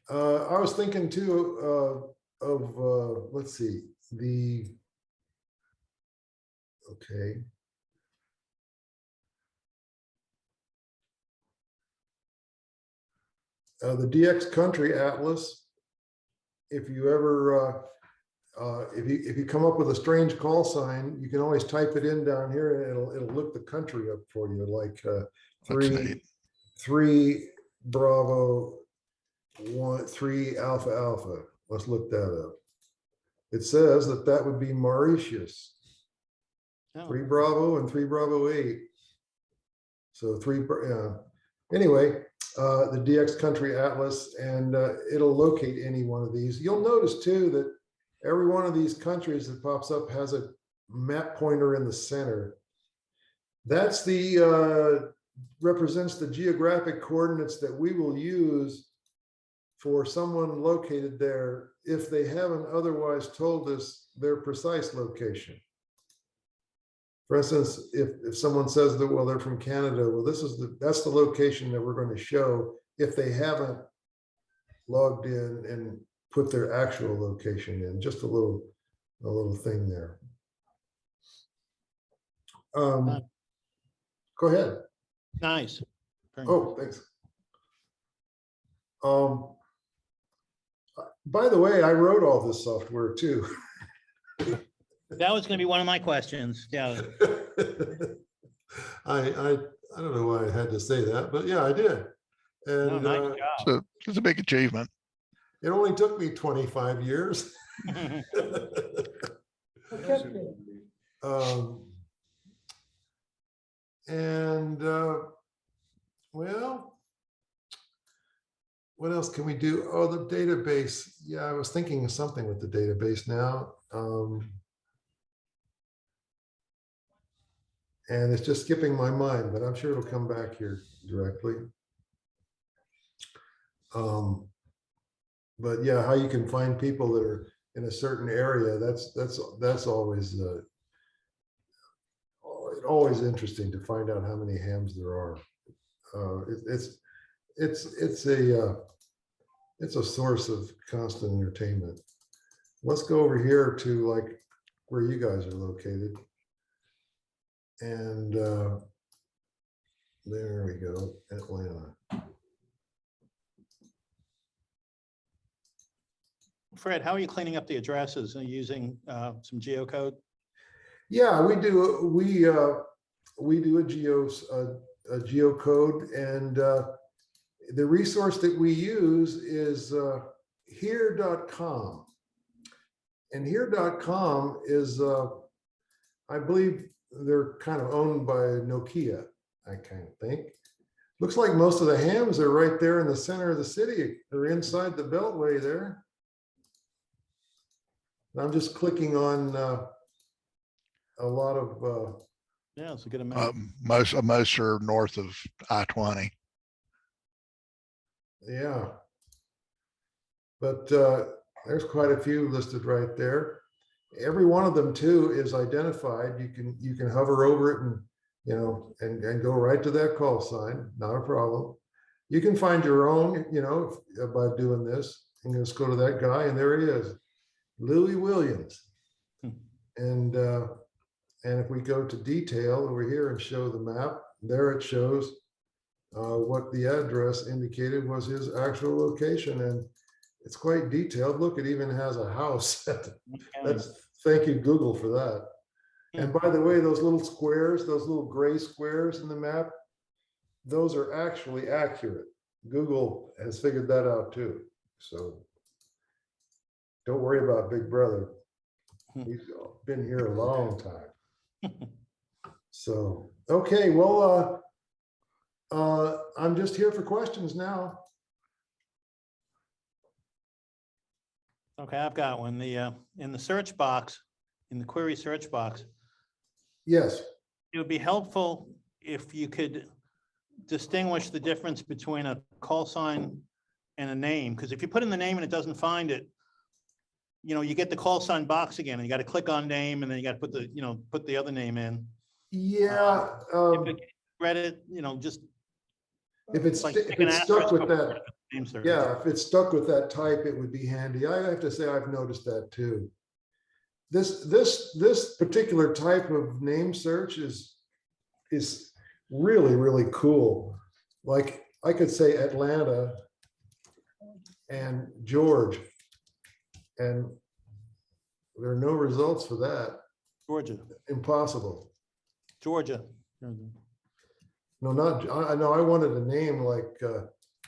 I was thinking too of let's see, okay. The DX Country Atlas. If you ever if you come up with a strange call sign, you can always type it in down here and it'll look the country up for you, like three Bravo 3 Alpha Alpha. Let's look that up. It says that would be Mauritius. 3 Bravo and 3 Bravo 8. So anyway, the DX Country Atlas, and it'll locate any one of these. You'll notice too that every one of these countries that pops up has a map pointer in the center. That's represents the geographic coordinates that we will use for someone located there if they haven't otherwise told us their precise location. For instance, if someone says that, well, they're from Canada, well, that's the location that we're going to show if they haven't logged in and put their actual location in. Just a little thing there. Go ahead. Nice. Oh, thanks. By the way, I wrote all this software too. That was going to be one of my questions. Yeah. I don't know why I had to say that, but yeah, I did. And nice job. so it's a big achievement. it only took me 25 years. Well, what else can we do? Oh, the database. Yeah, I was thinking of something with the database now. And it's just skipping my mind, but I'm sure it'll come back here directly. But yeah, how you can find people that are in a certain area, that's always always interesting to find out how many hams there are. It's a source of constant entertainment. Let's go over here to like where you guys are located. And there we go, Atlanta. Fred, how are you cleaning up the addresses? Are you using some geocode? Yeah, we do. We do a geocode, and the resource that we use is here.com. And here.com is, I believe, they're kind of owned by Nokia, I kind of think. Looks like most of the hams are right there in the center of the city. They're inside the beltway there. I'm just clicking on a lot of. Yeah, it's a good amount. Most are north of I-20. Yeah. But there's quite a few listed right there. Every one of them too is identified. You can hover over it and and go right to that call sign. Not a problem. You can find your own, by doing this. And just go to that guy, and there he is, Louis Williams. And if we go to detail over here and show the map, there it shows what the address indicated was his actual location, and it's quite detailed. Look, it even has a house. Thank you, Google, for that. And by the way, those little squares, those little gray squares in the map, those are actually accurate. Google has figured that out too. So don't worry about Big Brother. He's been here a long time. So, okay, well, I'm just here for questions now. Okay, I've got one. In the search box, in the query search box, Yes. it would be helpful if you could distinguish the difference between a call sign and a name, because if you put in the name and it doesn't find it, you get the call sign box again, and you got to click on name, and then you got to put the other name in. Yeah. If it read it, just If it's, like if stick an it's stuck asterisk with before that, the name search. yeah, if it's stuck with that type, it would be handy. I have to say, I've noticed that too. This particular type of name search is really, really cool. Like I could say Atlanta and George, and there are no results for that. Georgia, Impossible. Georgia. No, not, I know, I wanted a name like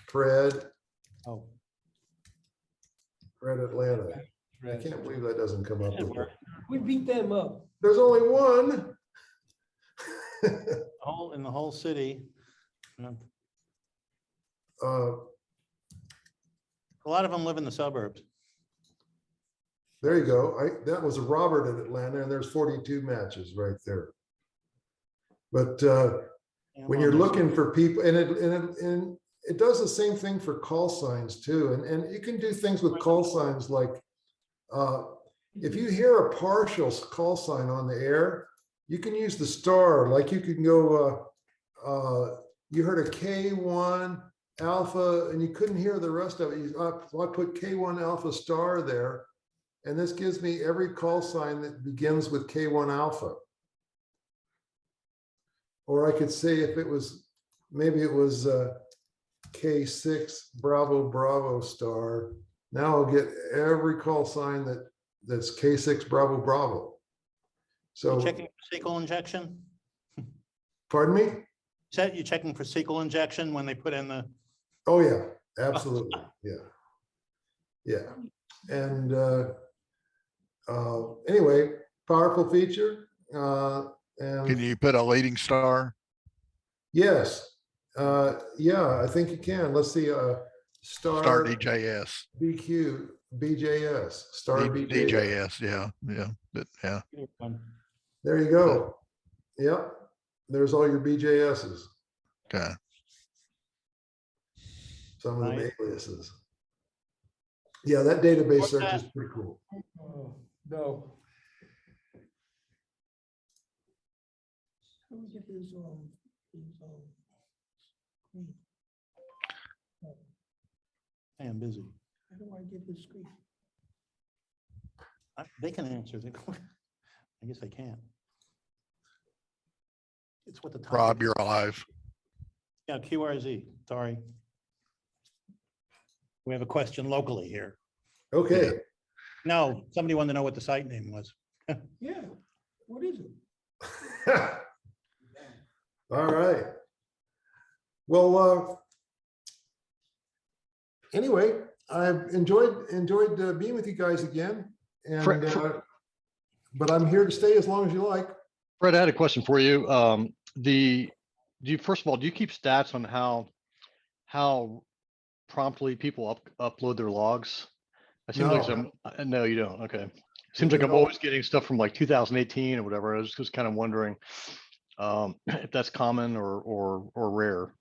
Fred Oh, Atlanta. I can't believe that doesn't come up with it. We beat them up. There's only one. in the whole city. Uh, A lot of them live in the suburbs. There you go. That was a Robert in Atlanta, and there's 42 matches right there. But when you're looking for people, and it does the same thing for call signs too. And you can do things with call signs like if you hear a partial call sign on the air, you can use the star. Like you can go, you heard a K1 alpha, and you couldn't hear the rest of it. I put K1 alpha star there, and this gives me every call sign that begins with K1 alpha. Or I could say if it was, maybe it was K6 Bravo Bravo star. Now I'll get every call sign that's K6 Bravo Bravo. So checking for SQL injection? Pardon me? You checking for SQL injection when they put in the? Oh yeah, absolutely. Yeah. Yeah. And anyway, powerful feature. And Can you put a leading star? yes. Yeah, I think you can. Let's see. Star DJS. BQ, BJS, star BJS. DJS, yeah. But yeah. There you go. Yep. There's all your BJSs. Okay. Some of the aliases. Yeah, that database search is pretty cool. Oh, no. Hey, I'm busy. How do I get his screen? They can answer. I guess they can't. It's what the time. Rob, you're alive. Yeah, QRZ, sorry. We have a question locally here. Okay. No, somebody wanted to know what the site name was. Yeah, what is it? All right. Well, anyway, I've enjoyed being with you guys again, and but I'm here to stay as long as you like. Fred, I had a question for you. First of all, do you keep stats on how promptly people upload their logs? I seem like no, you don't. Okay. Seems like I'm always getting stuff from like 2018 or whatever. I was just kind of wondering if that's common or rare.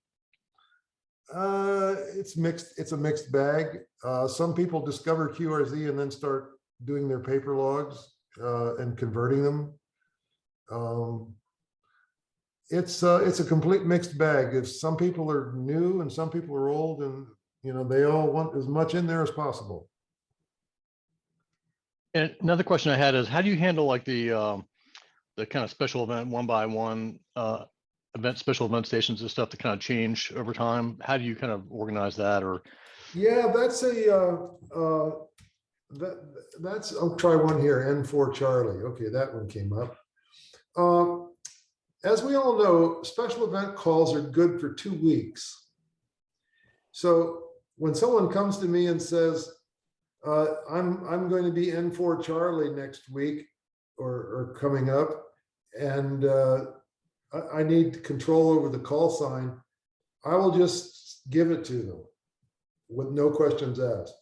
It's mixed. It's a mixed bag. Some people discover QRZ and then start doing their paper logs and converting them. It's a complete mixed bag. If some people are new and some people are old, and they all want as much in there as possible. And another question I had is, how do you handle like the kind of special event one by one special event stations and stuff that kind of change over time? How do you kind of organize that? Or yeah, that's I'll try one here. N4 Charlie. Okay, that one came up. As we all know, special event calls are good for 2 weeks. So when someone comes to me and says, I'm going to be N4 Charlie next week or coming up, and I need control over the call sign, I will just give it to them with no questions asked.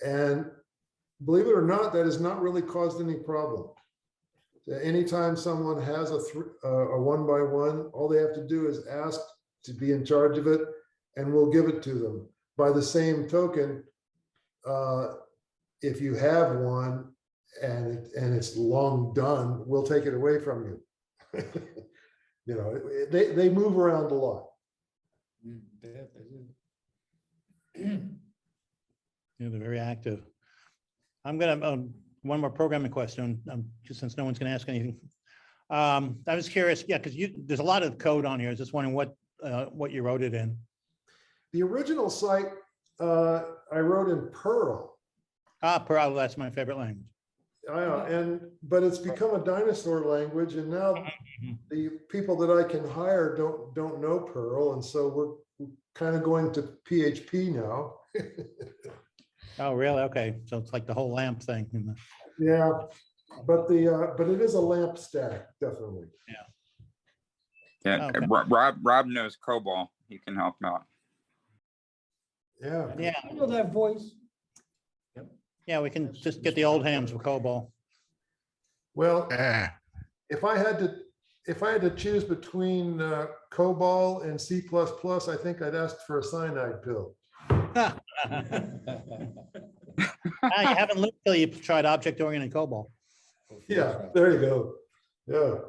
And believe it or not, that has not really caused any problem. Anytime someone has a 1x1, all they have to do is ask to be in charge of it, and we'll give it to them. By the same token, if you have one and it's long done, we'll take it away from you. You know, they move around a lot. Yeah, they're very active. I'm gonna, one more programming question, just since no one's gonna ask anything. I was curious, yeah, because there's a lot of code on here. I was just wondering what you wrote it in. The original site, I wrote in Perl. Perl, that's my favorite language. But it's become a dinosaur language, and now the people that I can hire don't know Perl, and so we're kind of going to PHP now. Oh, really? Okay, so it's like the whole LAMP thing. Yeah, but it is a LAMP stack, definitely. Yeah, Okay. Rob knows COBOL. He can help out. Yeah. Yeah, I know that voice. yeah, we can just get the old hams with COBOL. Well, Yeah. if I had to choose between COBOL and C++, I think I'd ask for a cyanide pill. You haven't lived till you tried object-oriented COBOL. Yeah, there you go. Yeah.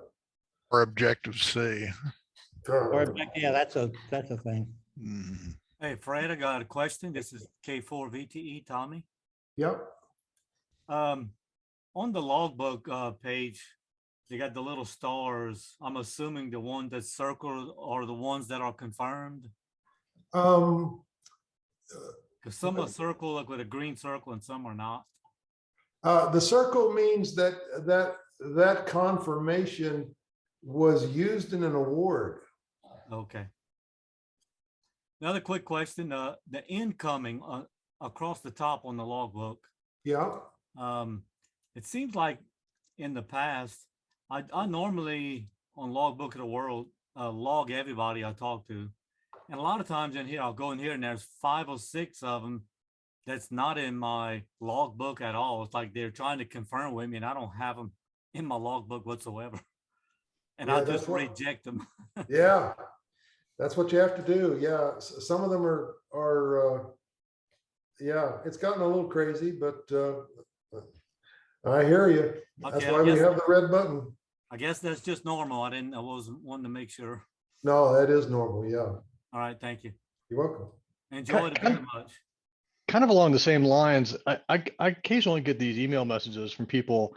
Or Objective-C. Yeah, that's a thing. Mhm. Hey, Fred, I got a question. This is K4VTE, Tommy. Yep. On the logbook page, they got the little stars. I'm assuming the one that's circled are the ones that are confirmed. Because some are circled like with a green circle and some are not. The circle means that confirmation was used in an award. Okay. Another quick question, the incoming across the top on the logbook. Yeah. It seems like in the past, I normally on Logbook of the World, log everybody I talk to. And a lot of times in here, I'll go in here and there's 5 or 6 of them that's not in my logbook at all. It's like they're trying to confirm with me and I don't have them in my logbook whatsoever. And Yeah, I just reject them. Yeah, that's what you have to do. Yeah, some of them are yeah, it's gotten a little crazy, but I hear you. That's Okay, why we have the red button. I guess that's just normal. I was wanting to make sure. No, that is normal. Yeah. All right, thank you. You're welcome. Enjoyed it very much. Kind of along the same lines, I occasionally get these email messages from people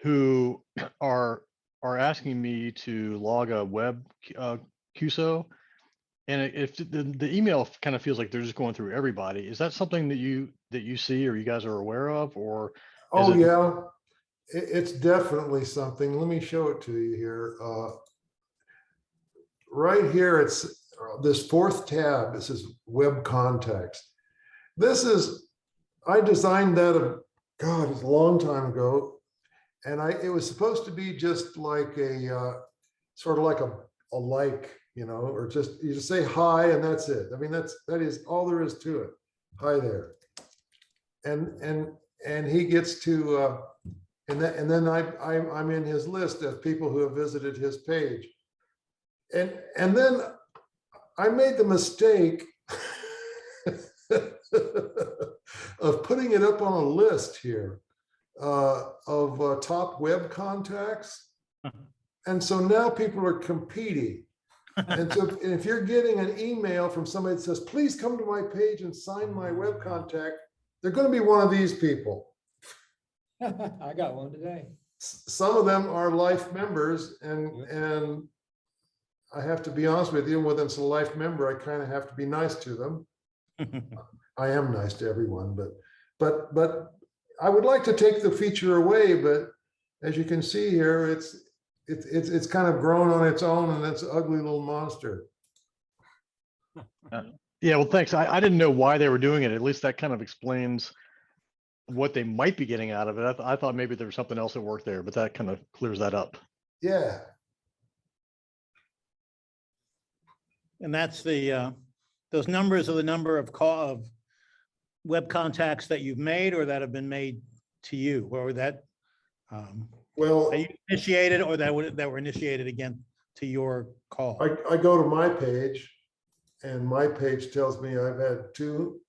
who are asking me to log a web QSO, and if the email kind of feels like they're just going through everybody. Is that something that you see or you guys are aware of, or? Oh yeah, it's definitely something. Let me show it to you here. Right here, it's this 4th tab. This is web context. This is, I designed that it's a long time ago, and it was supposed to be just like a sort of like a like, you know, or just you just say hi and that's it. I mean, that is all there is to it. Hi there, and he gets to and then I'm in his list of people who have visited his page, and then I made the mistake of putting it up on a list here of top web contacts. And so now people are competing. And so if you're getting an email from somebody that says, please come to my page and sign my web contact, they're going to be one of these people. I got one today. Some of them are life members, and I have to be honest with you, when it's a life member, I kind of have to be nice to them. I am nice to everyone, but I would like to take the feature away, but as you can see here, it's kind of grown on its own, and it's an ugly little monster. Yeah, well, thanks. I didn't know why they were doing it. At least that kind of explains what they might be getting out of it. I thought maybe there was something else at work there, but that kind of clears that up. Yeah. And that's the, those numbers are the number of of web contacts that you've made or that have been made to you, or that Well, that you initiated or that were initiated again to your call. I go to my page and my page tells me I've had two,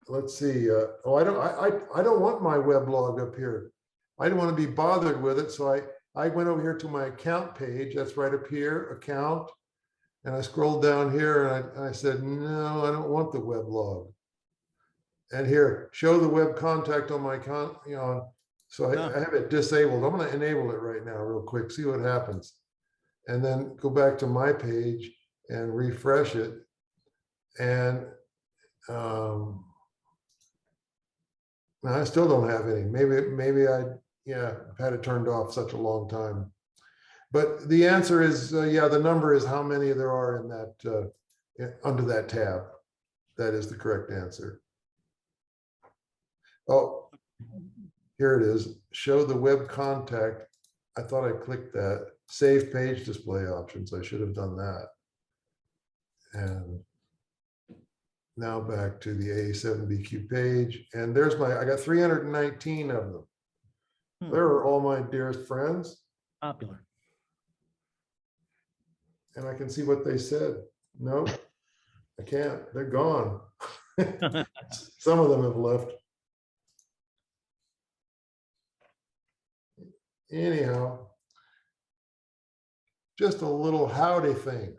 let's see, oh, I don't want my web log up here. I don't want to be bothered with it. So I went over here to my account page. That's right up here, account. And I scrolled down here and I said, no, I don't want the web log. And here, show the web contact on my account, you know, so I have it disabled. I'm going to enable it right now real quick, see what happens. And then go back to my page and refresh it. And now I still don't have any. Maybe I've had it turned off such a long time. But the answer is, yeah, the number is how many there are in that, under that tab. That is the correct answer. Oh, here it is. Show the web contact. I thought I clicked that. Save page display options. I should have done that. And now back to the AA7BQ page. And there's I got 319 of them. There are all my dearest friends. Popular. And I can see what they said. No, I can't. They're gone. Some of them have left. Anyhow, just a little howdy thing.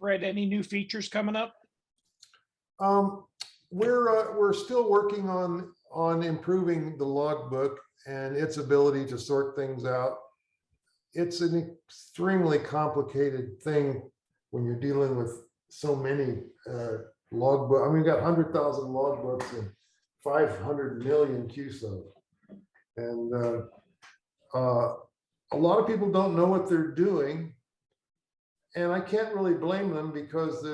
Fred, any new features coming up? We're still working on improving the logbook and its ability to sort things out. It's an extremely complicated thing when you're dealing with so many logbook. I mean, we've got 100,000 logbooks and 500 million QSO. And a lot of people don't know what they're doing. And I can't really blame them because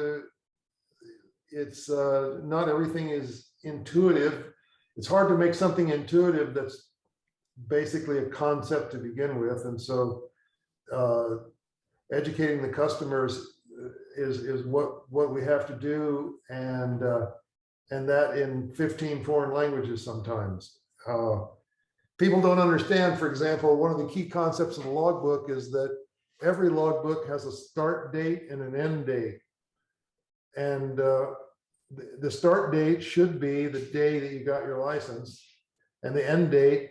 it's not everything is intuitive. It's hard to make something intuitive that's basically a concept to begin with. And so educating the customers is what we have to do, and that in 15 foreign languages sometimes. People don't understand, for example, one of the key concepts of the logbook is that every logbook has a start date and an end date. And the start date should be the day that you got your license, and the end date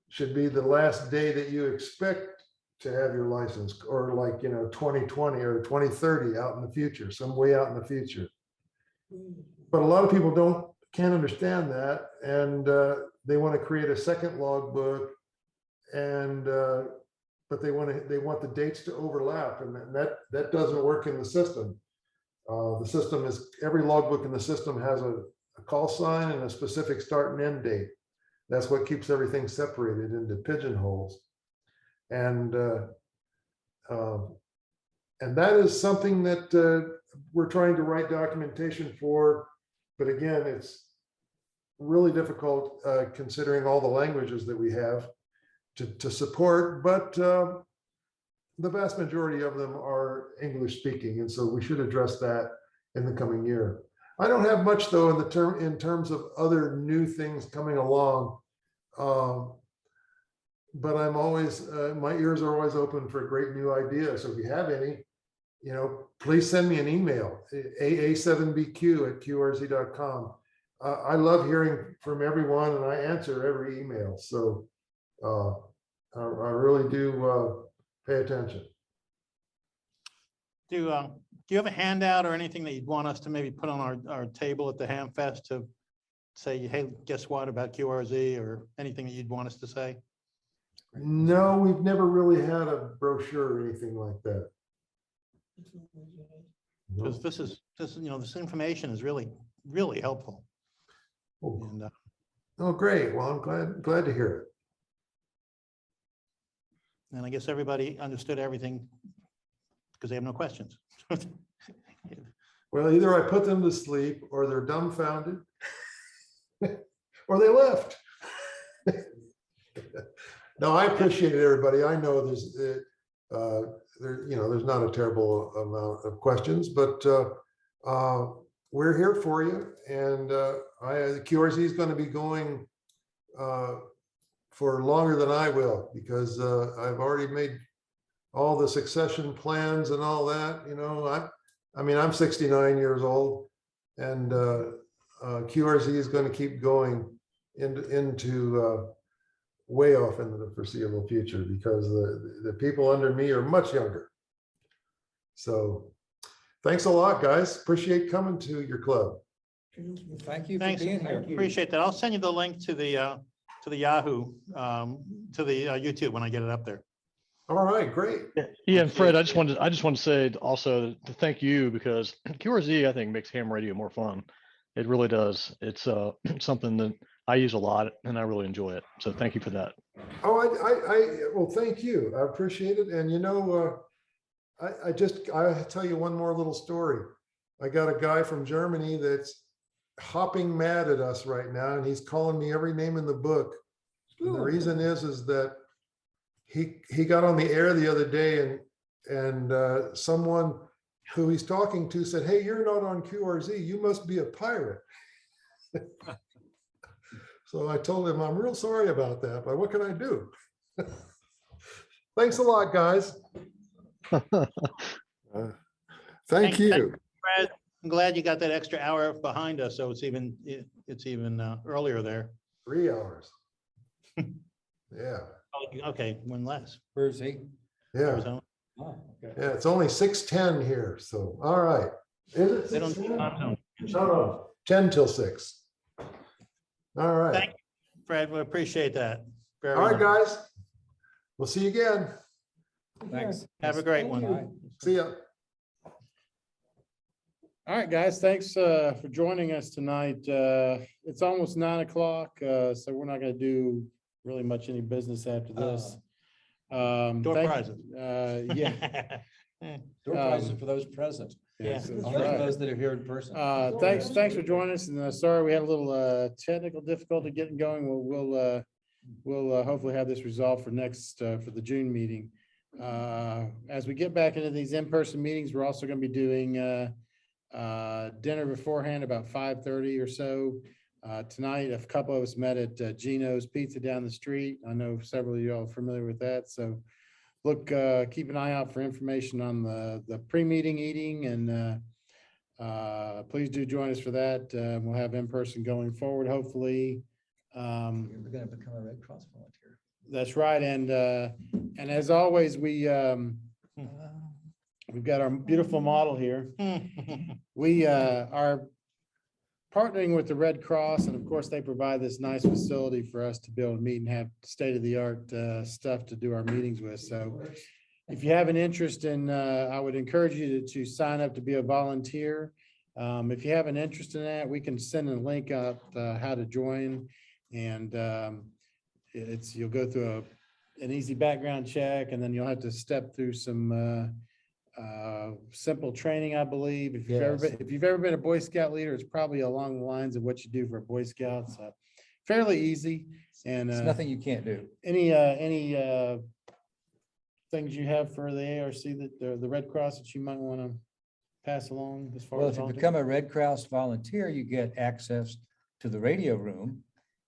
should be the last day that you expect to have your license, or like, 2020 or 2030 out in the future, some way out in the future. But a lot of people can't understand that, and they want to create a second logbook, and but they want the dates to overlap, and that doesn't work in the system. The system is, every logbook in the system has a call sign and a specific start and end date. That's what keeps everything separated into pigeonholes. And that is something that we're trying to write documentation for. But again, it's really difficult considering all the languages that we have to support. But the vast majority of them are English speaking. And so we should address that in the coming year. I don't have much though in terms of other new things coming along. But I'm always, my ears are always open for great new ideas. So if you have any, please send me an email, AA7BQ@QRZ.com. I love hearing from everyone, and I answer every email. So I really do pay attention. Do you have a handout or anything that you'd want us to maybe put on our table at the Hamfest to say, hey, guess what about QRZ, or anything that you'd want us to say? No, we've never really had a brochure or anything like that. Because this information is really, really helpful. Oh, And, oh, great. Well, I'm glad to hear it. and I guess everybody understood everything because they have no questions. Well, either I put them to sleep, or they're dumbfounded, or they left. No, I appreciate it, everybody. I know there, there's not a terrible amount of questions, but we're here for you. And the QRZ is going to be going for longer than I will, because I've already made all the succession plans and all that. I mean, I'm 69 years old, and QRZ is going to keep going into way off into the foreseeable future, because the people under me are much younger. So thanks a lot, guys. Appreciate coming to your club. Thank you for Thanks. being here. Appreciate that. I'll send you the link to the Yahoo, to the YouTube when I get it up there. All right, great. Yeah, and Fred, I just wanted to say also to thank you, because QRZ, I think, makes ham radio more fun. It really does. It's something that I use a lot, and I really enjoy it. So thank you for that. Oh, well, thank you. I appreciate it. And I tell you one more little story. I got a guy from Germany that's hopping mad at us right now, and he's calling me every name in the book. And the reason is that he got on the air the other day, and someone who he's talking to said, "Hey, you're not on QRZ. You must be a pirate." So I told him, I'm real sorry about that, but what can I do? Thanks a lot, guys. Thank you. Fred, I'm glad you got that extra hour behind us, so it's even earlier there. 3 hours. Yeah. Okay, one less. Where's he? Yeah. Arizona. Oh, okay. Yeah, it's only 6:10 here, so, all right. Is it They don't 6:10? time zone. No, 10 till 6. All right. Thank you, Fred. We appreciate that. Very All right, much. guys. We'll see you again. Thanks. Have a great one. Bye. See ya. All right, guys, thanks for joining us tonight. It's almost 9 o'clock, so we're not going to do really much any business after this. Door prizes. Yeah. Door prizes for those present. Yes, that's Only for right. those that are here in person. Thanks for joining us, and sorry we had a little technical difficulty getting going. We'll hopefully have this resolved for the June meeting. As we get back into these in-person meetings, we're also going to be doing dinner beforehand about 5:30 or so. Tonight, a couple of us met at Gino's Pizza down the street. I know several of you all are familiar with that, so keep an eye out for information on the pre-meeting eating, and please do join us for that. We'll have in-person going forward, hopefully. You're going to become a Red Cross volunteer. That's right, and as always, we've got our beautiful model here. We are partnering with the Red Cross, and of course, they provide this nice facility for us to be able to meet and have state-of-the-art stuff to do our meetings with. So if you have an interest in, I would encourage you to sign up to be a volunteer. If you have an interest in that, we can send a link up how to join, and you'll go through an easy background check, and then you'll have to step through some simple training, I believe. If you've ever been a Boy Scout leader, it's probably along the lines of what you do for a Boy Scout. So fairly easy, and It's nothing you can't do. Any things you have for the ARC, that the Red Cross, that you might want to pass along as far Well, as if you volunteer? become a Red Cross volunteer, you get access to the radio room.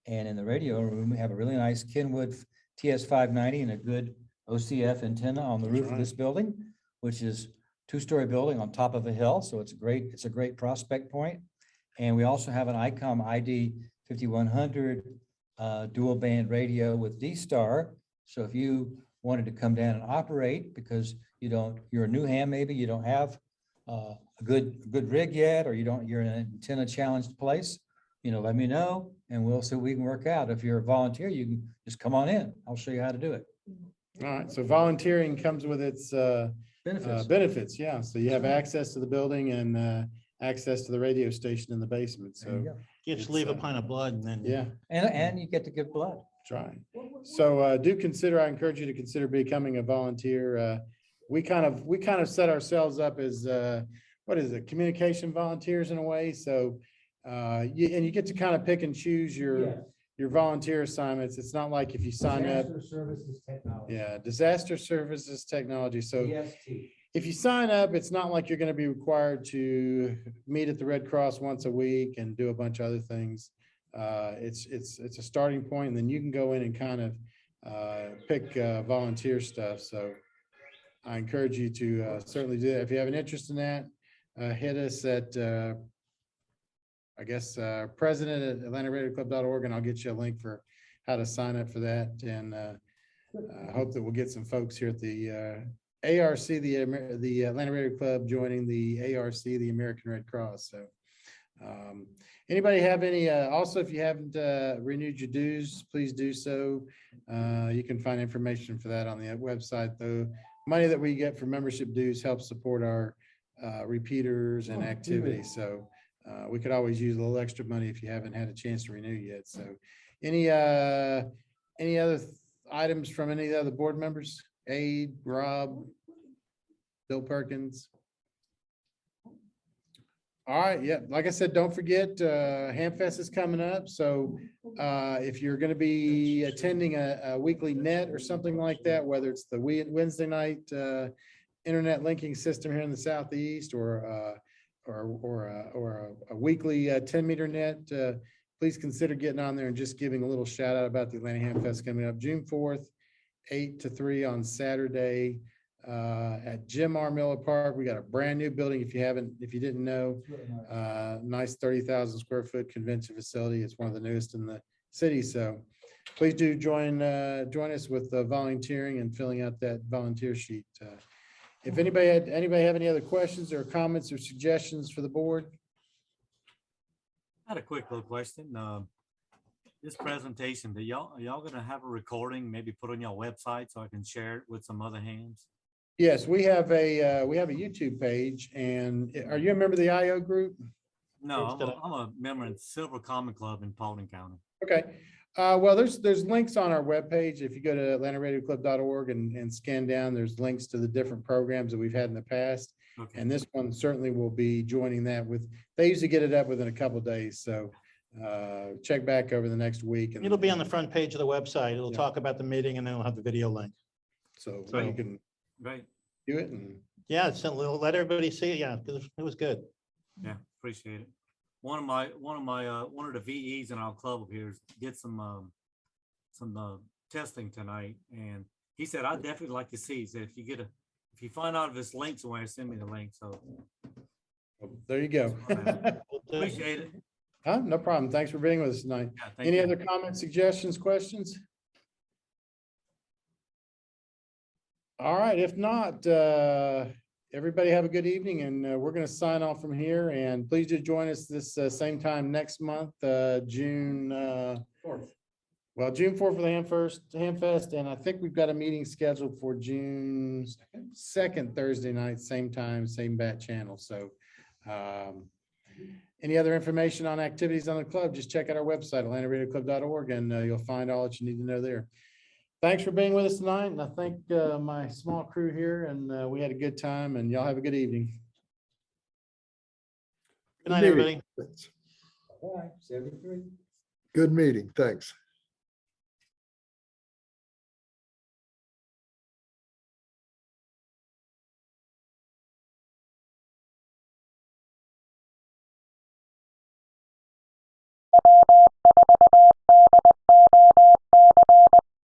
And in the radio room, we have a really nice Kenwood TS590 and a good OCF antenna on the roof of this building, which is two-story building on top of a hill. So it's a great prospect point. And we also have an ICOM ID 5100 dual band radio with D-Star. So if you wanted to come down and operate because you're a new ham, maybe you don't have a good rig yet, or you're in an antenna challenged place, let me know, and we'll see what we can work out. If you're a volunteer, you can just come on in. I'll show you how to do it. All right, so volunteering comes with its benefits, yeah. So you have access to the building and access to the radio station in the basement. There you So go. You just leave a pint of blood and then. yeah, And you get to give blood. that's right. So I encourage you to consider becoming a volunteer. We kind of set ourselves up as communication volunteers in a way. So you get to kind of pick and choose your your volunteer assignments. It's not like if you sign up. Services technology. Yeah, disaster services technology. So DST. if you sign up, it's not like you're going to be required to meet at the Red Cross once a week and do a bunch of other things. It's a starting point, and then you can go in and kind of pick volunteer stuff. So I encourage you to certainly do that. If you have an interest in that, hit us at president at AtlantaRadioClub.org, and I'll get you a link for how to sign up for that. And I hope that we'll get some folks here at the ARC, the Atlanta Radio Club, joining the ARC, the American Red Cross. So anybody have any, also, if you haven't renewed your dues, please do so. You can find information for that on the website. The money that we get from membership dues helps support our repeaters and activities. So we could always use a little extra money if you haven't had a chance to renew yet. So any other items from any of the other board members? Aid, Rob, Bill Perkins. All right, yeah, like I said, don't forget, Hamfest is coming up. So if you're going to be attending a weekly net or something like that, whether it's the Wednesday night internet linking system here in the Southeast, or a weekly 10-meter net, please consider getting on there and just giving a little shout out about the Atlanta Hamfest coming up June 4th, 8 to 3 on Saturday at Jim R. Miller Park. We got a brand new building. If you didn't know, nice 30,000 square foot convention facility. It's one of the newest in the city. So please do join us with volunteering and filling out that volunteer sheet. If anybody have any other questions or comments or suggestions for the board? I had a quick little question. This presentation, are y'all gonna have a recording, maybe put on your website so I can share it with some other hands? Yes, we have a YouTube page. And are you a member of the IO group? No, I'm a member in Silver Common Club in Paulding County. Okay. Well, there's links on our webpage. If you go to AtlantaRadioClub.org and scan down, there's links to the different programs that we've had in the past. Okay. And this one certainly will be joining that they usually get it up within a couple of days. So check back over the next week. And It'll be on the front page of the website. It'll Yeah. talk about the meeting, and then it'll have the video link. So Right. you can Right. do it. And Yeah, let everybody see it. Yeah, because it was good. Yeah, appreciate it. One of the VEs in our club up here did some testing tonight, and he said, I'd definitely like to see. He said, if you find out if it's linked somewhere, send me the link. So there you go. appreciate it. Huh? No problem. Thanks for being with us tonight. Yeah, thank Any you. other comments, suggestions, questions? All right. If not, everybody have a good evening, and we're going to sign off from here. And please do join us this same time next month, June 4th. Well, June 4th for the Hamfest, and I think we've got a meeting scheduled for June 2nd, Thursday night, same time, same bat channel. So any other information on activities on the club, just check out our website, AtlantaRadioClub.org, and you'll find all that you need to know there. Thanks for being with us tonight, and I thank my small crew here, and we had a good time, and y'all have a good evening. Good night, everybody. All right, 73. Good meeting. Thanks.